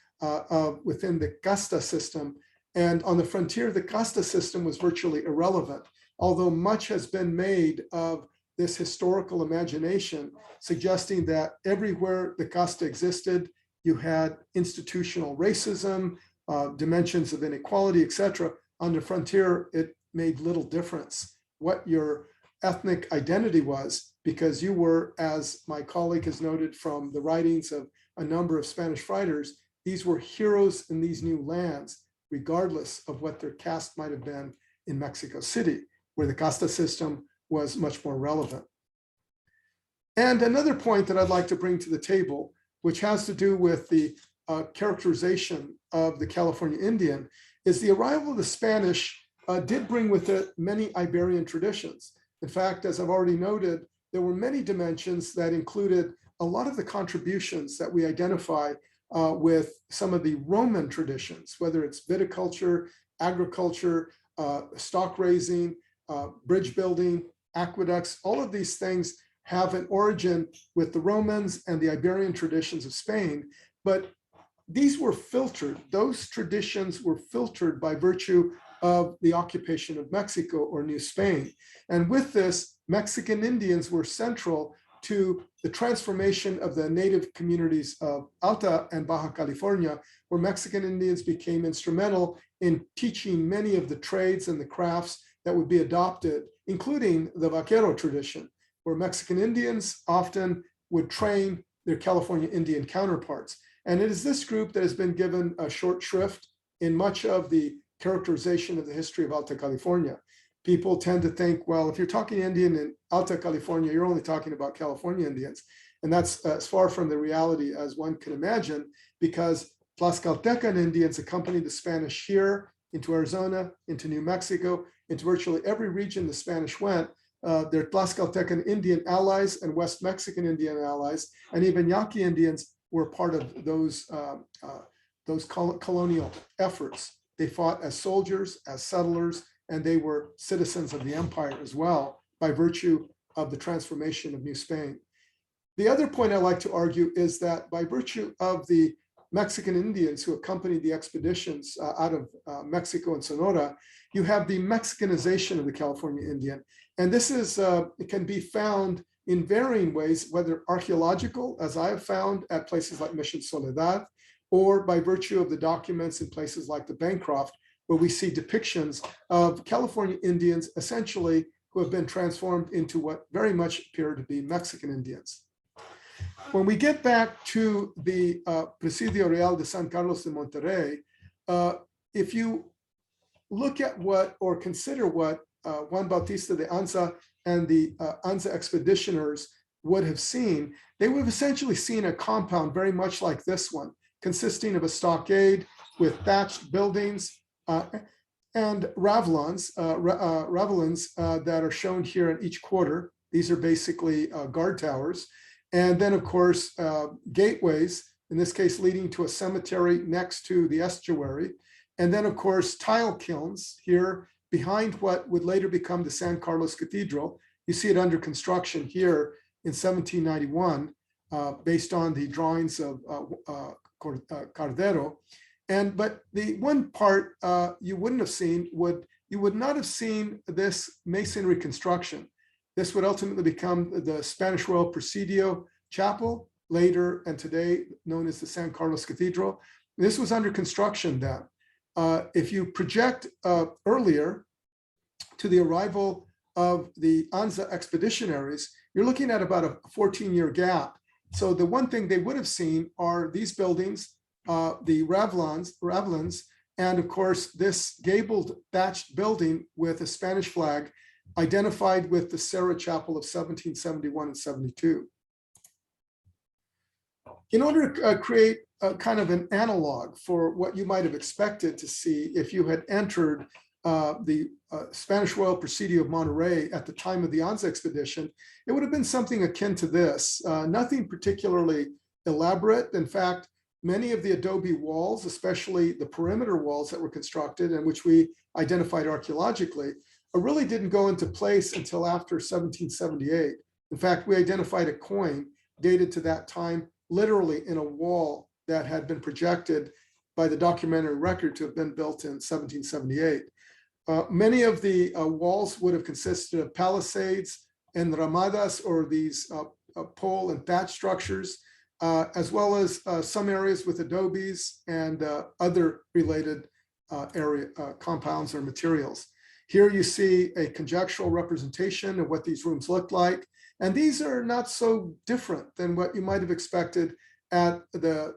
within the casta system. And on the frontier, the casta system was virtually irrelevant, although much has been made of this historical imagination, suggesting that everywhere the casta existed, you had institutional racism, dimensions of inequality, etc. On the frontier, it made little difference what your ethnic identity was, because you were, as my colleague has noted from the writings of a number of Spanish writers, these were heroes in these new lands, regardless of what their caste might have been in Mexico City, where the casta system was much more relevant. And another point that I'd like to bring to the table, which has to do with the characterization of the California Indian, is the arrival of the Spanish did bring with it many Iberian traditions. In fact, as I've already noted, there were many dimensions that included a lot of the contributions that we identify with some of the Roman traditions, whether it's viticulture, agriculture, stock raising, bridge building, aqueducts. All of these things have an origin with the Romans and the Iberian traditions of Spain, but these were filtered. Those traditions were filtered by virtue of the occupation of Mexico or New Spain. And with this, Mexican Indians were central to the transformation of the native communities of Alta and Baja California, where Mexican Indians became instrumental in teaching many of the trades and the crafts that would be adopted, including the vaquero tradition, where Mexican Indians often would train their California Indian counterparts. And it is this group that has been given a short shrift in much of the characterization of the history of Alta California. people tend to think, well, if you're talking Indian in Alta California, you're only talking about California Indians. And that's as far from the reality as one can imagine, because Tlaxcaltecan Indians accompanied the Spanish here into Arizona, into New Mexico, into virtually every region the Spanish went. Their Tlaxcaltecan Indian allies and West Mexican Indian allies, and even Yaqui Indians were part of those colonial efforts. They fought as soldiers, as settlers, and they were citizens of the empire as well by virtue of the transformation of New Spain. The other point I like to argue is that by virtue of the Mexican Indians who accompanied the expeditions out of Mexico and Sonora, you have the Mexicanization of the California Indian. And this is, it can be found in varying ways, whether archaeological, as I have found at places like Mission Soledad, or by virtue of the documents in places like the Bancroft, where we see depictions of California Indians essentially who have been transformed into what very much appear to be Mexican Indians. When we get back to the Presidio Real de San Carlos de Monterey, if you look at what or consider what Juan Bautista de Anza and the Anza expeditioners would have seen, they would have essentially seen a compound very much like this one, consisting of a stockade with thatched buildings and ravelins that are shown here in each quarter. These are basically guard towers. And then, of course, gateways, in this case, leading to a cemetery next to the estuary. And then, of course, tile kilns here behind what would later become the San Carlos Cathedral. You see it under construction here in 1791, based on the drawings of Cardero. But the one part you wouldn't have seen you would not have seen this masonry construction. This would ultimately become the Spanish Royal Presidio Chapel, later and today known as the San Carlos Cathedral. This was under construction then. If you project earlier to the arrival of the Anza expeditionaries, you're looking at about a 14-year gap. So the one thing they would have seen are these buildings, the ravelins, and of course this gabled thatched building with a Spanish flag identified with the Serra Chapel of 1771 and 72. In order to create a kind of an analog for what you might have expected to see if you had entered the Spanish Royal Presidio of Monterey at the time of the Anza expedition, it would have been something akin to this. Nothing particularly elaborate. In fact, many of the adobe walls, especially the perimeter walls that were constructed and which we identified archaeologically, really didn't go into place until after 1778. In fact, we identified a coin dated to that time, literally in a wall that had been projected by the documentary record to have been built in 1778. Many of the walls would have consisted of palisades and ramadas, or these pole and thatch structures, as well as some areas with adobes and other related compounds or materials. Here you see a conjectural representation of what these rooms looked like. And these are not so different than what you might have expected at the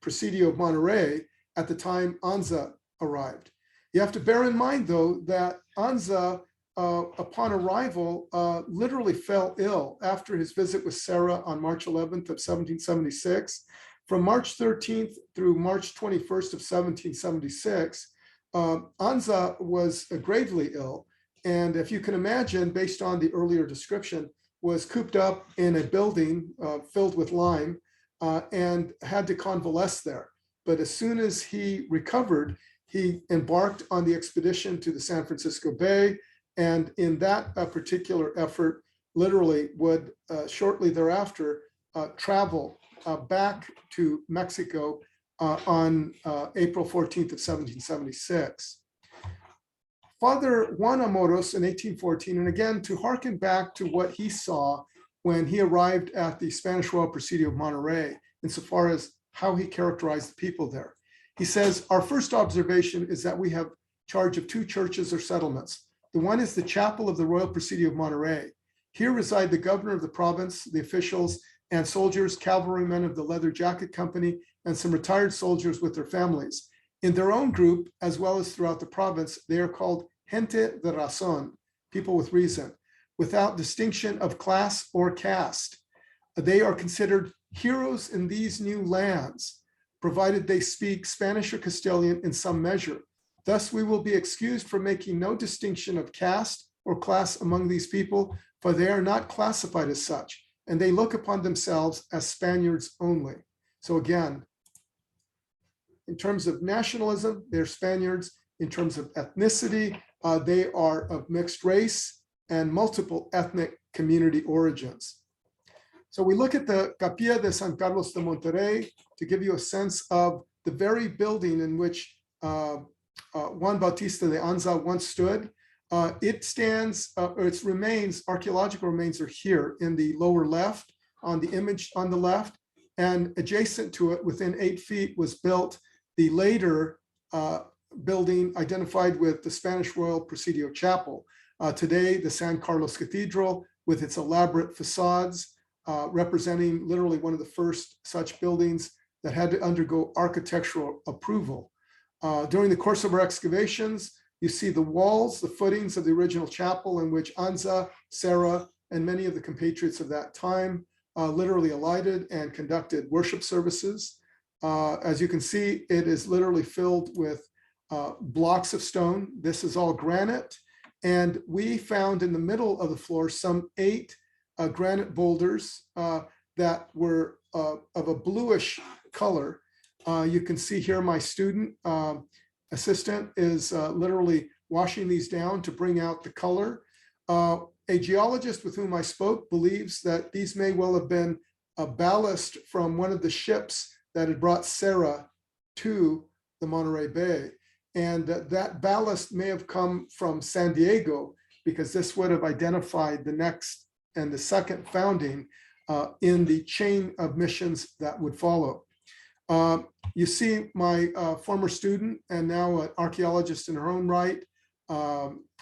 Presidio of Monterey at the time Anza arrived. You have to bear in mind, though, that Anza, upon arrival, literally fell ill after his visit with Serra on March 11th of 1776. From March 13th through March 21st of 1776, Anza was gravely ill, and if you can imagine, based on the earlier description, was cooped up in a building filled with lime and had to convalesce there. But as soon as he recovered, he embarked on the expedition to the San Francisco Bay, and in that particular effort, literally would shortly thereafter travel back to Mexico on April 14th of 1776. Father Juan Amoros in 1814, and again, to hearken back to what he saw when he arrived at the Spanish Royal Presidio of Monterey, insofar as how he characterized the people there. He says, our first observation is that we have charge of two churches or settlements. The one is the chapel of the Royal Presidio of Monterey. Here reside the governor of the province, the officials, and soldiers, cavalrymen of the Leather Jacket Company, and some retired soldiers with their families. In their own group, as well as throughout the province, they are called gente de razón, people with reason, without distinction of class or caste. They are considered heroes in these new lands, provided they speak Spanish or Castilian in some measure. Thus, we will be excused from making no distinction of caste or class among these people, for they are not classified as such, and they look upon themselves as Spaniards only. So again, in terms of nationalism, they're Spaniards. In terms of ethnicity, they are of mixed race and multiple ethnic community origins. So we look at the Capilla de San Carlos de Monterey to give you a sense of the very building in which Juan Bautista de Anza once stood. It stands, or its remains, archaeological remains are here in the lower left, on the image on the left, and adjacent to it, within 8 feet, was built the later building identified with the Spanish Royal Presidio Chapel. Today, the San Carlos Cathedral, with its elaborate facades, representing literally one of the first such buildings that had to undergo architectural approval. During the course of our excavations, you see the walls, the footings of the original chapel in which Anza, Serra, and many of the compatriots of that time literally alighted and conducted worship services. As you can see, it is literally filled with blocks of stone. This is all granite. And we found in the middle of the floor some 8 granite boulders that were of a bluish color. You can see here my student assistant is literally washing these down to bring out the color. A geologist with whom I spoke believes that these may well have been a ballast from one of the ships that had brought Serra to the Monterey Bay. And that ballast may have come from San Diego, because this would have identified the next and the second founding in the chain of missions that would follow. You see my former student and now an archaeologist in her own right,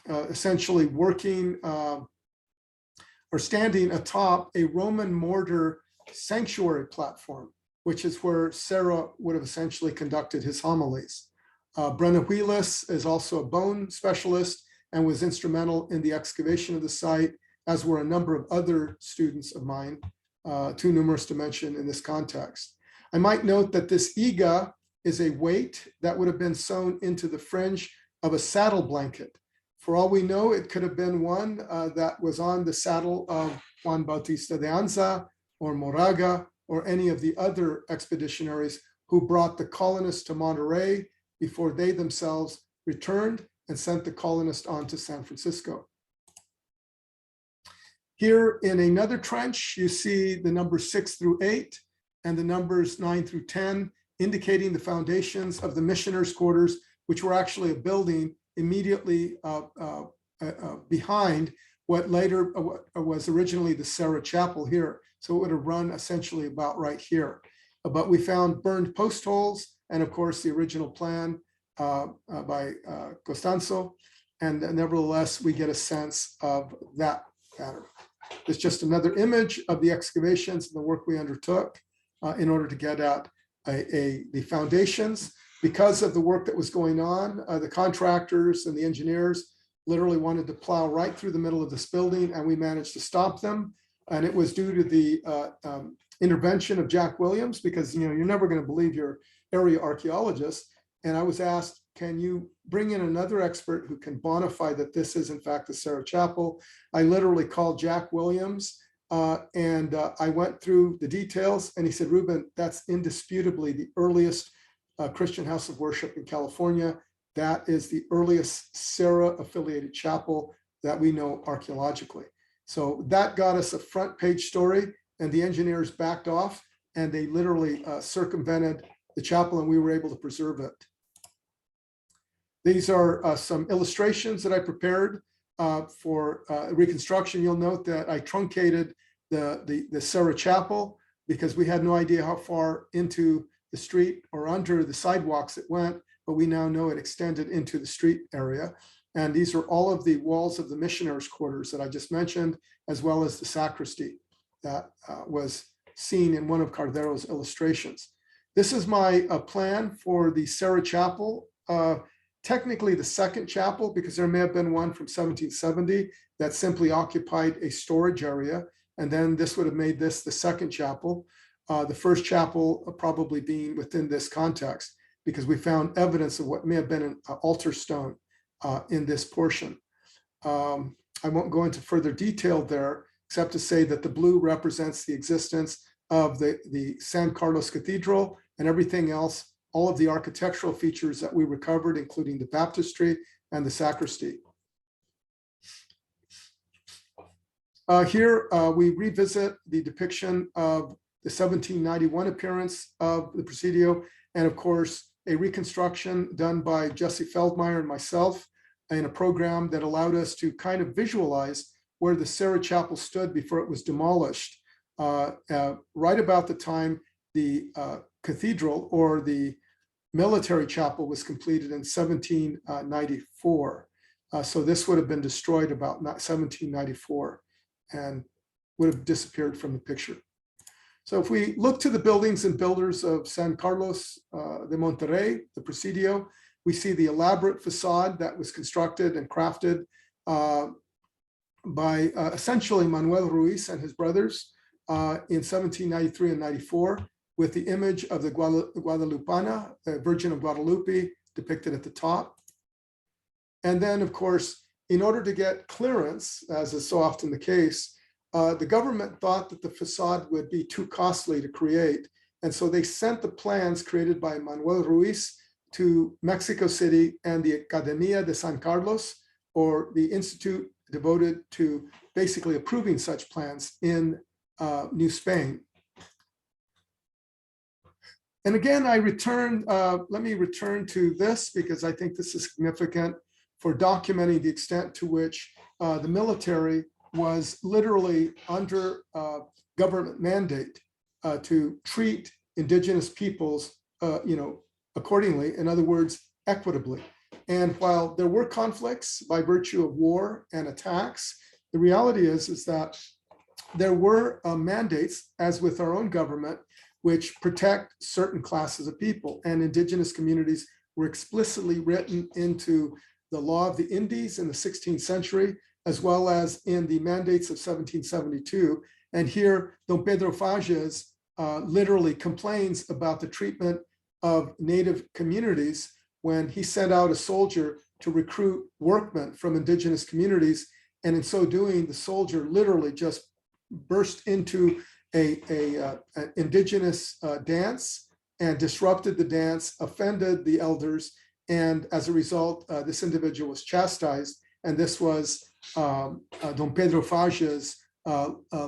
essentially working or standing atop a Roman mortar sanctuary platform, which is where Serra would have essentially conducted his homilies. Brenna Wheelis is also a bone specialist and was instrumental in the excavation of the site, as were a number of other students of mine, too numerous to mention in this context. I might note that this iga is a weight that would have been sewn into the fringe of a saddle blanket. For all we know, it could have been one that was on the saddle of Juan Bautista de Anza or Moraga or any of the other expeditionaries who brought the colonists to Monterey before they themselves returned and sent the colonists on to San Francisco. Here in another trench, you see the numbers 6 through 8 and the numbers 9 through 10, indicating the foundations of the missioners' quarters, which were actually a building immediately behind what later was originally the Serra Chapel here. So it would have run essentially about right here. But we found burned post holes and of course the original plan by Costanzo. And nevertheless, we get a sense of that pattern. It's just another image of the excavations and the work we undertook in order to get at the foundations. Because of the work that was going on, the contractors and the engineers literally wanted to plow right through the middle of this building, and we managed to stop them. And it was due to the intervention of Jack Williams, because you're never going to believe your area archaeologist. And I was asked, can you bring in another expert who can bonify that this is in fact the Serra Chapel? I literally called Jack Williams and I went through the details, and he said, Rubén, that's indisputably the earliest Christian house of worship in California. That is the earliest Serra affiliated chapel that we know archaeologically. So that got us a front page story, and the engineers backed off and they literally circumvented the chapel, and we were able to preserve it. These are some illustrations that I prepared for reconstruction. You'll note that I truncated the Serra Chapel because we had no idea how far into the street or under the sidewalks it went, but we now know it extended into the street area. And these are all of the walls of the missionaries' quarters that I just mentioned, as well as the sacristy that was seen in one of Cardero's illustrations. This is my plan for the Serra Chapel. technically the second chapel, because there may have been one from 1770 that simply occupied a storage area. And then this would have made this the second chapel. The first chapel probably being within this context, because we found evidence of what may have been an altar stone in this portion. I won't go into further detail there, except to say that the blue represents the existence of the San Carlos Cathedral, and everything else, all of the architectural features that we recovered, including the baptistry and the sacristy. Here we revisit the depiction of the 1791 appearance of the Presidio, and of course, a reconstruction done by Jesse Feldmeyer and myself in a program that allowed us to kind of visualize where the Serra Chapel stood before it was demolished, right about the time the cathedral or the military chapel was completed in 1794. So this would have been destroyed about 1794 and would have disappeared from the picture. So if we look to the buildings and builders of San Carlos de Monterey, the Presidio, we see the elaborate facade that was constructed and crafted by essentially Manuel Ruiz and his brothers in 1793 and 94, with the image of the Guadalupana, the Virgin of Guadalupe, depicted at the top. And then, of course, in order to get clearance, as is so often the case, the government thought that the facade would be too costly to create. And so they sent the plans created by Manuel Ruiz to Mexico City and the Academia de San Carlos, or the institute devoted to basically approving such plans in New Spain. And again, let me return to this because I think this is significant for documenting the extent to which the military was literally under government mandate to treat indigenous peoples, accordingly. In other words, equitably. And while there were conflicts by virtue of war and attacks, the reality is that there were mandates, as with our own government, which protect certain classes of people, and indigenous communities were explicitly written into the law of the Indies in the 16th century, as well as in the mandates of 1772. And here, Don Pedro Fages literally complains about the treatment of Native communities when he sent out a soldier to recruit workmen from indigenous communities. And in so doing, the soldier literally just burst into an indigenous dance and disrupted the dance, offended the elders. And as a result, this individual was chastised. And this was Don Pedro Fages'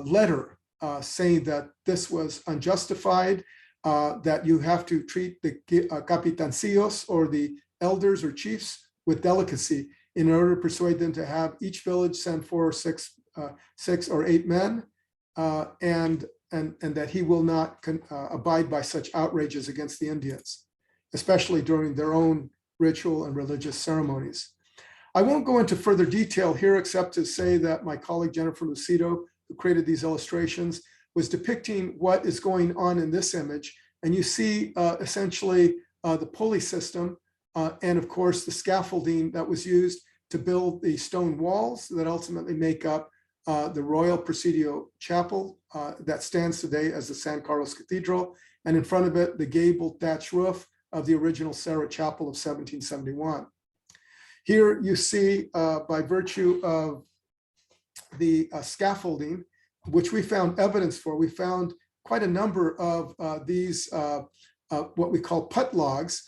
letter saying that this was unjustified, that you have to treat the capitancillos, or the elders or chiefs, with delicacy in order to persuade them to have each village send 4 or 6 or 8 men, and that he will not abide by such outrages against the Indians, especially during their own ritual and religious ceremonies. I won't go into further detail here, except to say that my colleague Jennifer Lucido, who created these illustrations, was depicting what is going on in this image. And you see essentially the pulley system and of course the scaffolding that was used to build the stone walls that ultimately make up the Royal Presidio Chapel that stands today as the San Carlos Cathedral. And in front of it, the gabled thatch roof of the original Serra Chapel of 1771. Here you see, by virtue of the scaffolding, which we found evidence for, we found quite a number of these, what we call putt logs.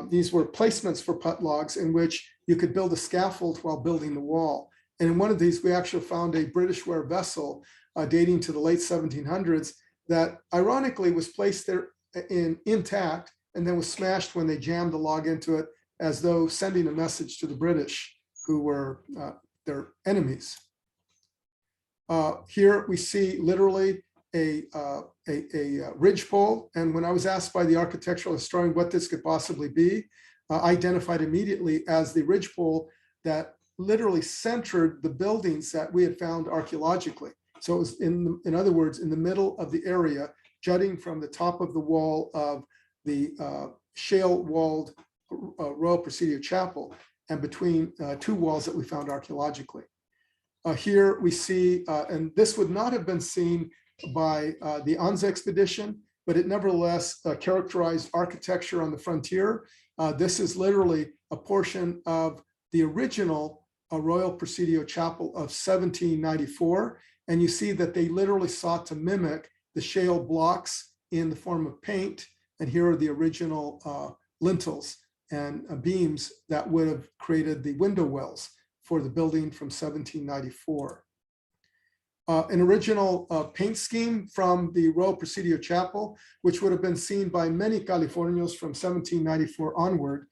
These were placements for putt logs in which you could build a scaffold while building the wall. And in one of these, we actually found a British ware vessel dating to the late 1700s that ironically was placed there intact and then was smashed when they jammed the log into it, as though sending a message to the British, who were their enemies. Here we see literally a ridgepole. And when I was asked by the architectural historian what this could possibly be, I identified immediately as the ridgepole that literally centered the buildings that we had found archaeologically. So it was, in other words, in the middle of the area, jutting from the top of the wall of the shale-walled Royal Presidio Chapel and between two walls that we found archaeologically. Here we see, and this would not have been seen by the Anza expedition, but it nevertheless characterized architecture on the frontier. This is literally a portion of the original Royal Presidio Chapel of 1794. And you see that they literally sought to mimic the shale blocks in the form of paint. And here are the original lintels and beams that would have created the window wells for the building from 1794. An original paint scheme from the Royal Presidio Chapel, which would have been seen by many Californios from 1794 onward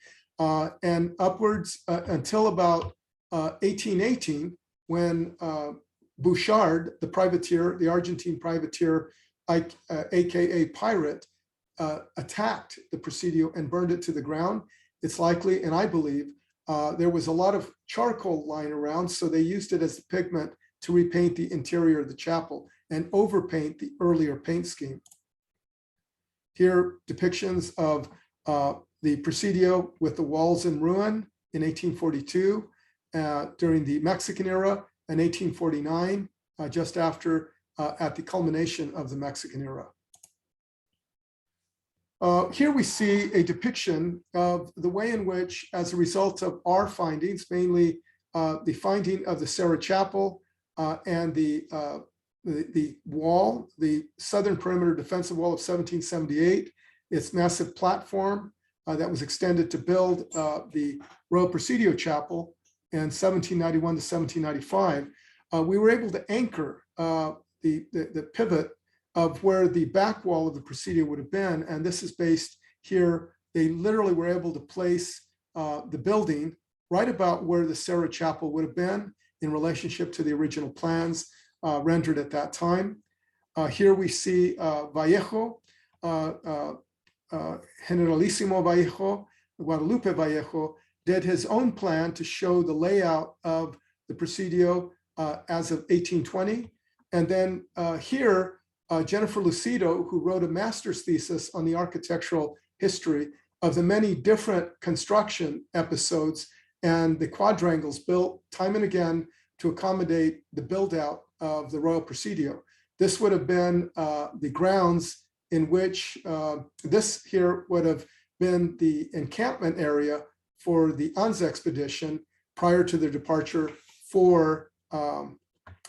and upwards until about 1818, when Bouchard, the privateer, the Argentine privateer, AKA pirate, attacked the Presidio and burned it to the ground. It's likely, and I believe, there was a lot of charcoal lying around, so they used it as the pigment to repaint the interior of the chapel and overpaint the earlier paint scheme. Here, depictions of the Presidio with the walls in ruin in 1842, during the Mexican era, and 1849, just after, at the culmination of the Mexican era. Here we see a depiction of the way in which, as a result of our findings, mainly the finding of the Serra Chapel and the wall, the southern perimeter defensive wall of 1778, its massive platform that was extended to build the Royal Presidio Chapel in 1791 to 1795, we were able to anchor the pivot of where the back wall of the Presidio would have been. And this is based here. They literally were able to place the building right about where the Serra Chapel would have been in relationship to the original plans rendered at that time. Here we see Vallejo, Generalissimo Vallejo, Guadalupe Vallejo, did his own plan to show the layout of the Presidio as of 1820. And then here, Jennifer Lucido, who wrote a master's thesis on the architectural history of the many different construction episodes and the quadrangles built time and again to accommodate the build out of the Royal Presidio. This would have been the grounds in which this here would have been the encampment area for the Anza expedition prior to their departure for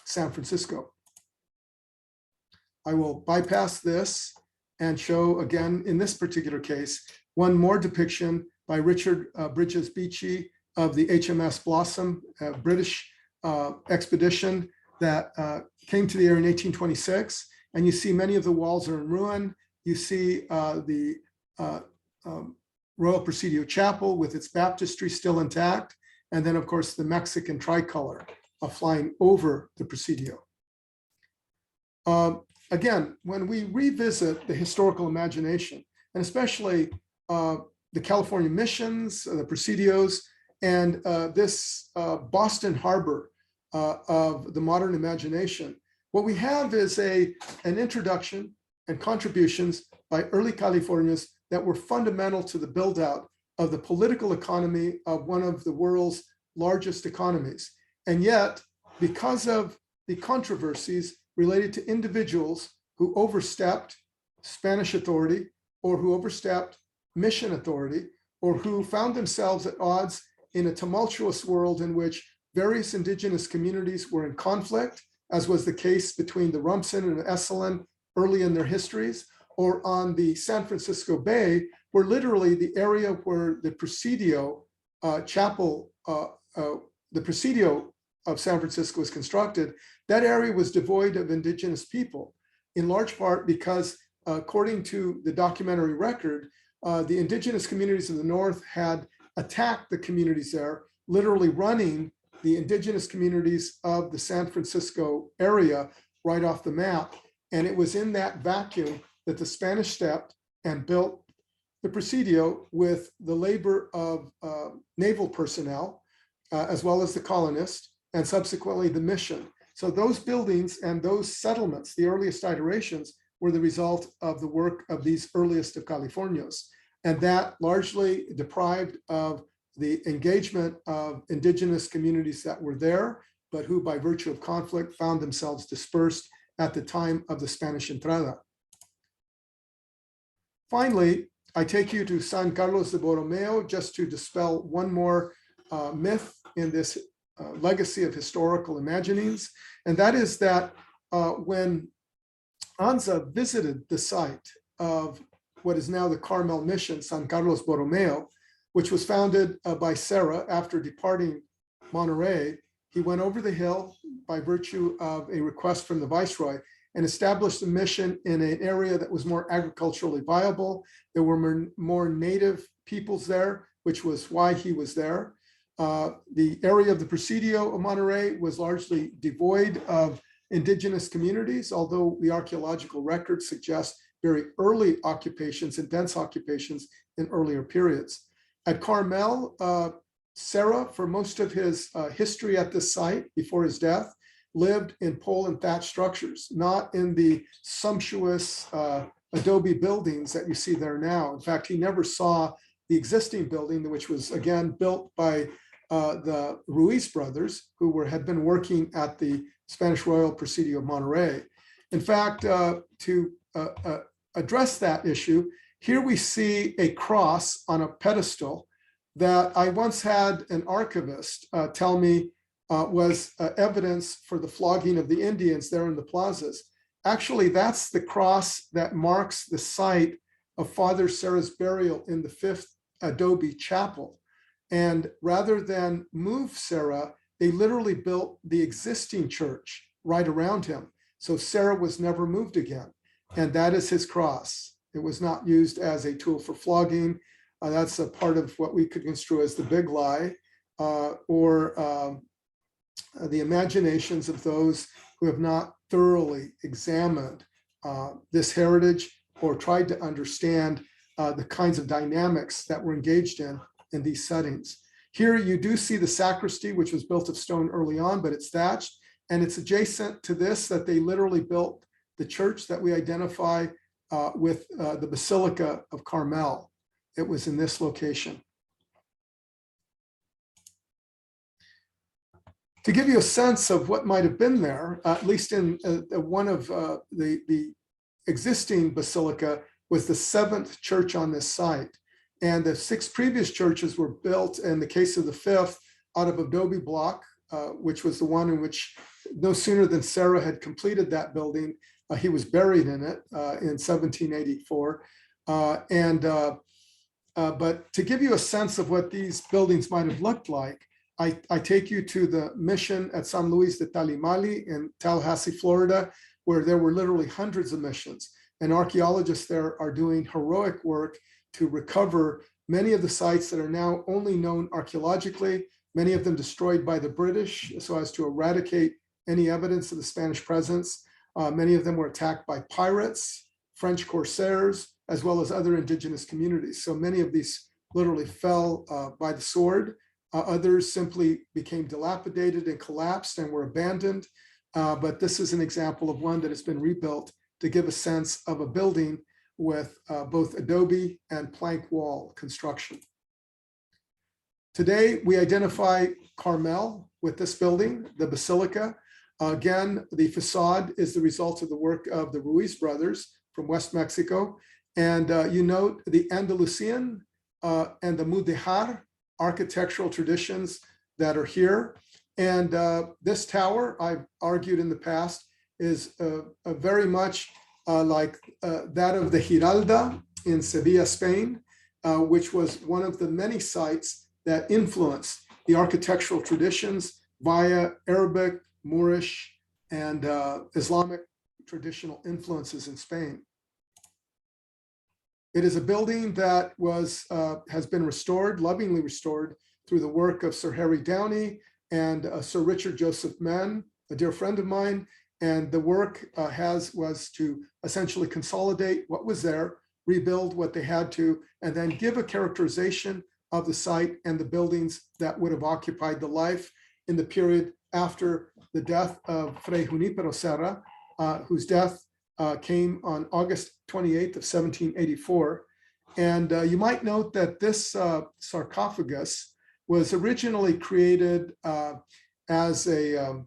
San Francisco. I will bypass this and show again, in this particular case, one more depiction by Richard Bridges Beachy of the HMS Blossom, a British expedition that came to the area in 1826. And you see many of the walls are in ruin. You see the Royal Presidio Chapel with its baptistry still intact. And then, of course, the Mexican tricolor flying over the Presidio. Again, when we revisit the historical imagination, and especially the California missions, the Presidios, and this Boston Harbor of the modern imagination, what we have is an introduction and contributions by early Californians that were fundamental to the build out of the political economy of one of the world's largest economies. And yet, because of the controversies related to individuals who overstepped Spanish authority or who overstepped mission authority or who found themselves at odds in a tumultuous world in which various indigenous communities were in conflict, as was the case between the Rumsen and Esalen early in their histories, or on the San Francisco Bay, where literally the area where the Presidio Chapel, the Presidio of San Francisco was constructed, that area was devoid of indigenous people, in large part because, according to the documentary record, the indigenous communities of the North had attacked the communities there, literally running the indigenous communities of the San Francisco area right off the map. And it was in that vacuum that the Spanish stepped and built the Presidio with the labor of naval personnel, as well as the colonists, and subsequently the mission. So those buildings and those settlements, the earliest iterations, were the result of the work of these earliest of Californios. and that largely deprived of the engagement of indigenous communities that were there, but who by virtue of conflict found themselves dispersed at the time of the Spanish Entrada. Finally, I take you to San Carlos de Borromeo just to dispel one more myth in this legacy of historical imaginings, and that is that when Anza visited the site of what is now the Carmel Mission, San Carlos Borromeo, which was founded by Serra after departing Monterey, he went over the hill by virtue of a request from the Viceroy and established a mission in an area that was more agriculturally viable. There were more native peoples there, which was why he was there. The area of the Presidio of Monterey was largely devoid of indigenous communities, although the archaeological records suggest very early occupations and dense occupations in earlier periods. At Carmel, Serra, for most of his history at this site before his death, lived in pole and thatch structures, not in the sumptuous adobe buildings that you see there now. In fact, he never saw the existing building, which was again built by the Ruiz brothers, who had been working at the Spanish Royal Presidio of Monterey. In fact, to address that issue, here we see a cross on a pedestal that I once had an archivist tell me was evidence for the flogging of the Indians there in the plazas. Actually, that's the cross that marks the site of Father Serra's burial in the 5th adobe chapel. And rather than move Serra, they literally built the existing church right around him. So Serra was never moved again. And that is his cross. It was not used as a tool for flogging. That's a part of what we could construe as the big lie, or the imaginations of those who have not thoroughly examined this heritage or tried to understand the kinds of dynamics that were engaged in these settings. Here you do see the sacristy, which was built of stone early on, but it's thatched, and it's adjacent to this that they literally built the church that we identify with the Basilica of Carmel. It was in this location. To give you a sense of what might have been there, at least in one of the existing basilica was the 7th church on this site. And the 6 previous churches were built, in the case of the 5th, out of adobe block, which was the one in which no sooner than Serra had completed that building, he was buried in it in 1784. But to give you a sense of what these buildings might have looked like, I take you to the mission at San Luis de Talimali in Tallahassee, Florida, where there were literally hundreds of missions. And archaeologists there are doing heroic work to recover many of the sites that are now only known archaeologically, many of them destroyed by the British so as to eradicate any evidence of the Spanish presence. Many of them were attacked by pirates, French corsairs, as well as other indigenous communities. So many of these literally fell by the sword. Others simply became dilapidated and collapsed and were abandoned. But this is an example of one that has been rebuilt to give a sense of a building with both adobe and plank wall construction. Today, we identify Carmel with this building, the Basilica. Again, the facade is the result of the work of the Ruiz brothers from West Mexico. And you note the Andalusian and the Mudéjar architectural traditions that are here. And this tower, I've argued in the past, is very much like that of the Giralda in Sevilla, Spain, which was one of the many sites that influenced the architectural traditions via Arabic, Moorish, and Islamic traditional influences in Spain. It is a building that has been restored, lovingly restored, through the work of Sir Harry Downey and Sir Richard Joseph Menn, a dear friend of mine. And the work was to essentially consolidate what was there, rebuild what they had to, and then give a characterization of the site and the buildings that would have occupied the life in the period after the death of Fray Junípero Serra, whose death came on August 28th of 1784. And you might note that this sarcophagus was originally created as a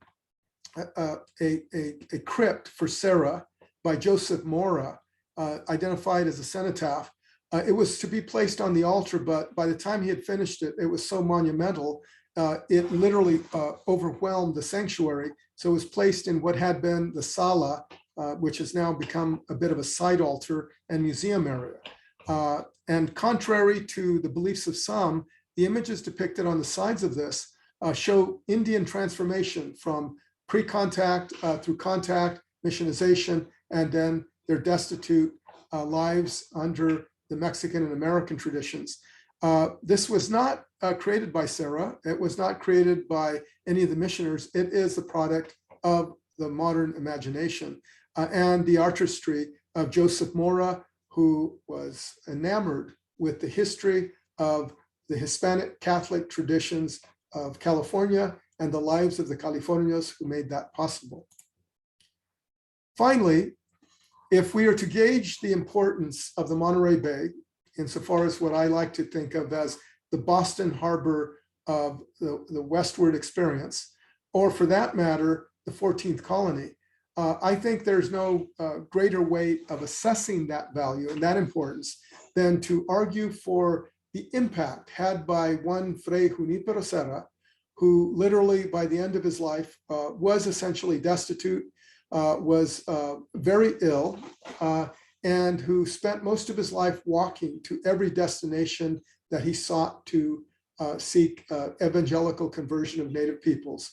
crypt for Serra by Joseph Mora, identified as a cenotaph. It was to be placed on the altar, but by the time he had finished it, it was so monumental, it literally overwhelmed the sanctuary. So it was placed in what had been the sala, which has now become a bit of a side altar and museum area. And contrary to the beliefs of some, the images depicted on the sides of this show Indian transformation from pre-contact through contact, missionization, and then their destitute lives under the Mexican and American traditions. This was not created by Serra. It was not created by any of the missioners. It is the product of the modern imagination and the artistry of Joseph Mora, who was enamored with the history of the Hispanic Catholic traditions of California and the lives of the Californianos who made that possible. Finally, if we are to gauge the importance of the Monterey Bay, insofar as what I like to think of as the Boston Harbor of the westward experience, or for that matter, the 14th colony, I think there's no greater way of assessing that value and that importance than to argue for the impact had by one Fray Junipero Serra, who literally by the end of his life was essentially destitute, was very ill, and who spent most of his life walking to every destination that he sought to seek evangelical conversion of native peoples.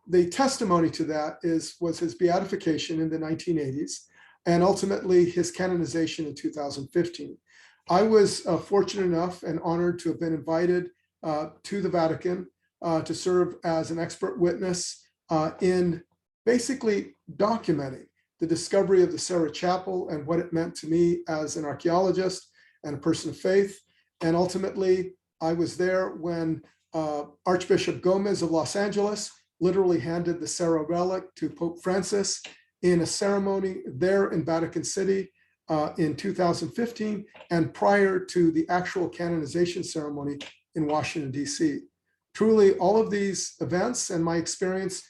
The testimony to that was his beatification in the 1980s, and ultimately his canonization in 2015. I was fortunate enough and honored to have been invited to the Vatican to serve as an expert witness in basically documenting the discovery of the Serra Chapel and what it meant to me as an archaeologist and a person of faith. And ultimately, I was there when Archbishop Gomez of Los Angeles literally handed the Serra relic to Pope Francis in a ceremony there in Vatican City in 2015, and prior to the actual canonization ceremony in Washington, D.C. Truly, all of these events and my experience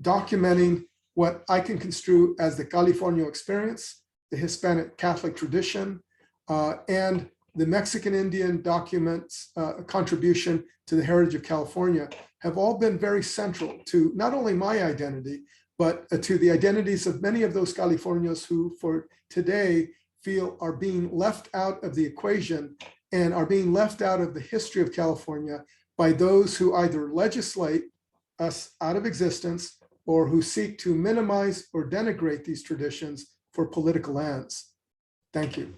documenting what I can construe as the California experience, the Hispanic Catholic tradition, and the Mexican Indian documents contribution to the heritage of California have all been very central to not only my identity, but to the identities of many of those Californios who for today feel are being left out of the equation and are being left out of the history of California by those who either legislate us out of existence or who seek to minimize or denigrate these traditions for political ends. Thank you.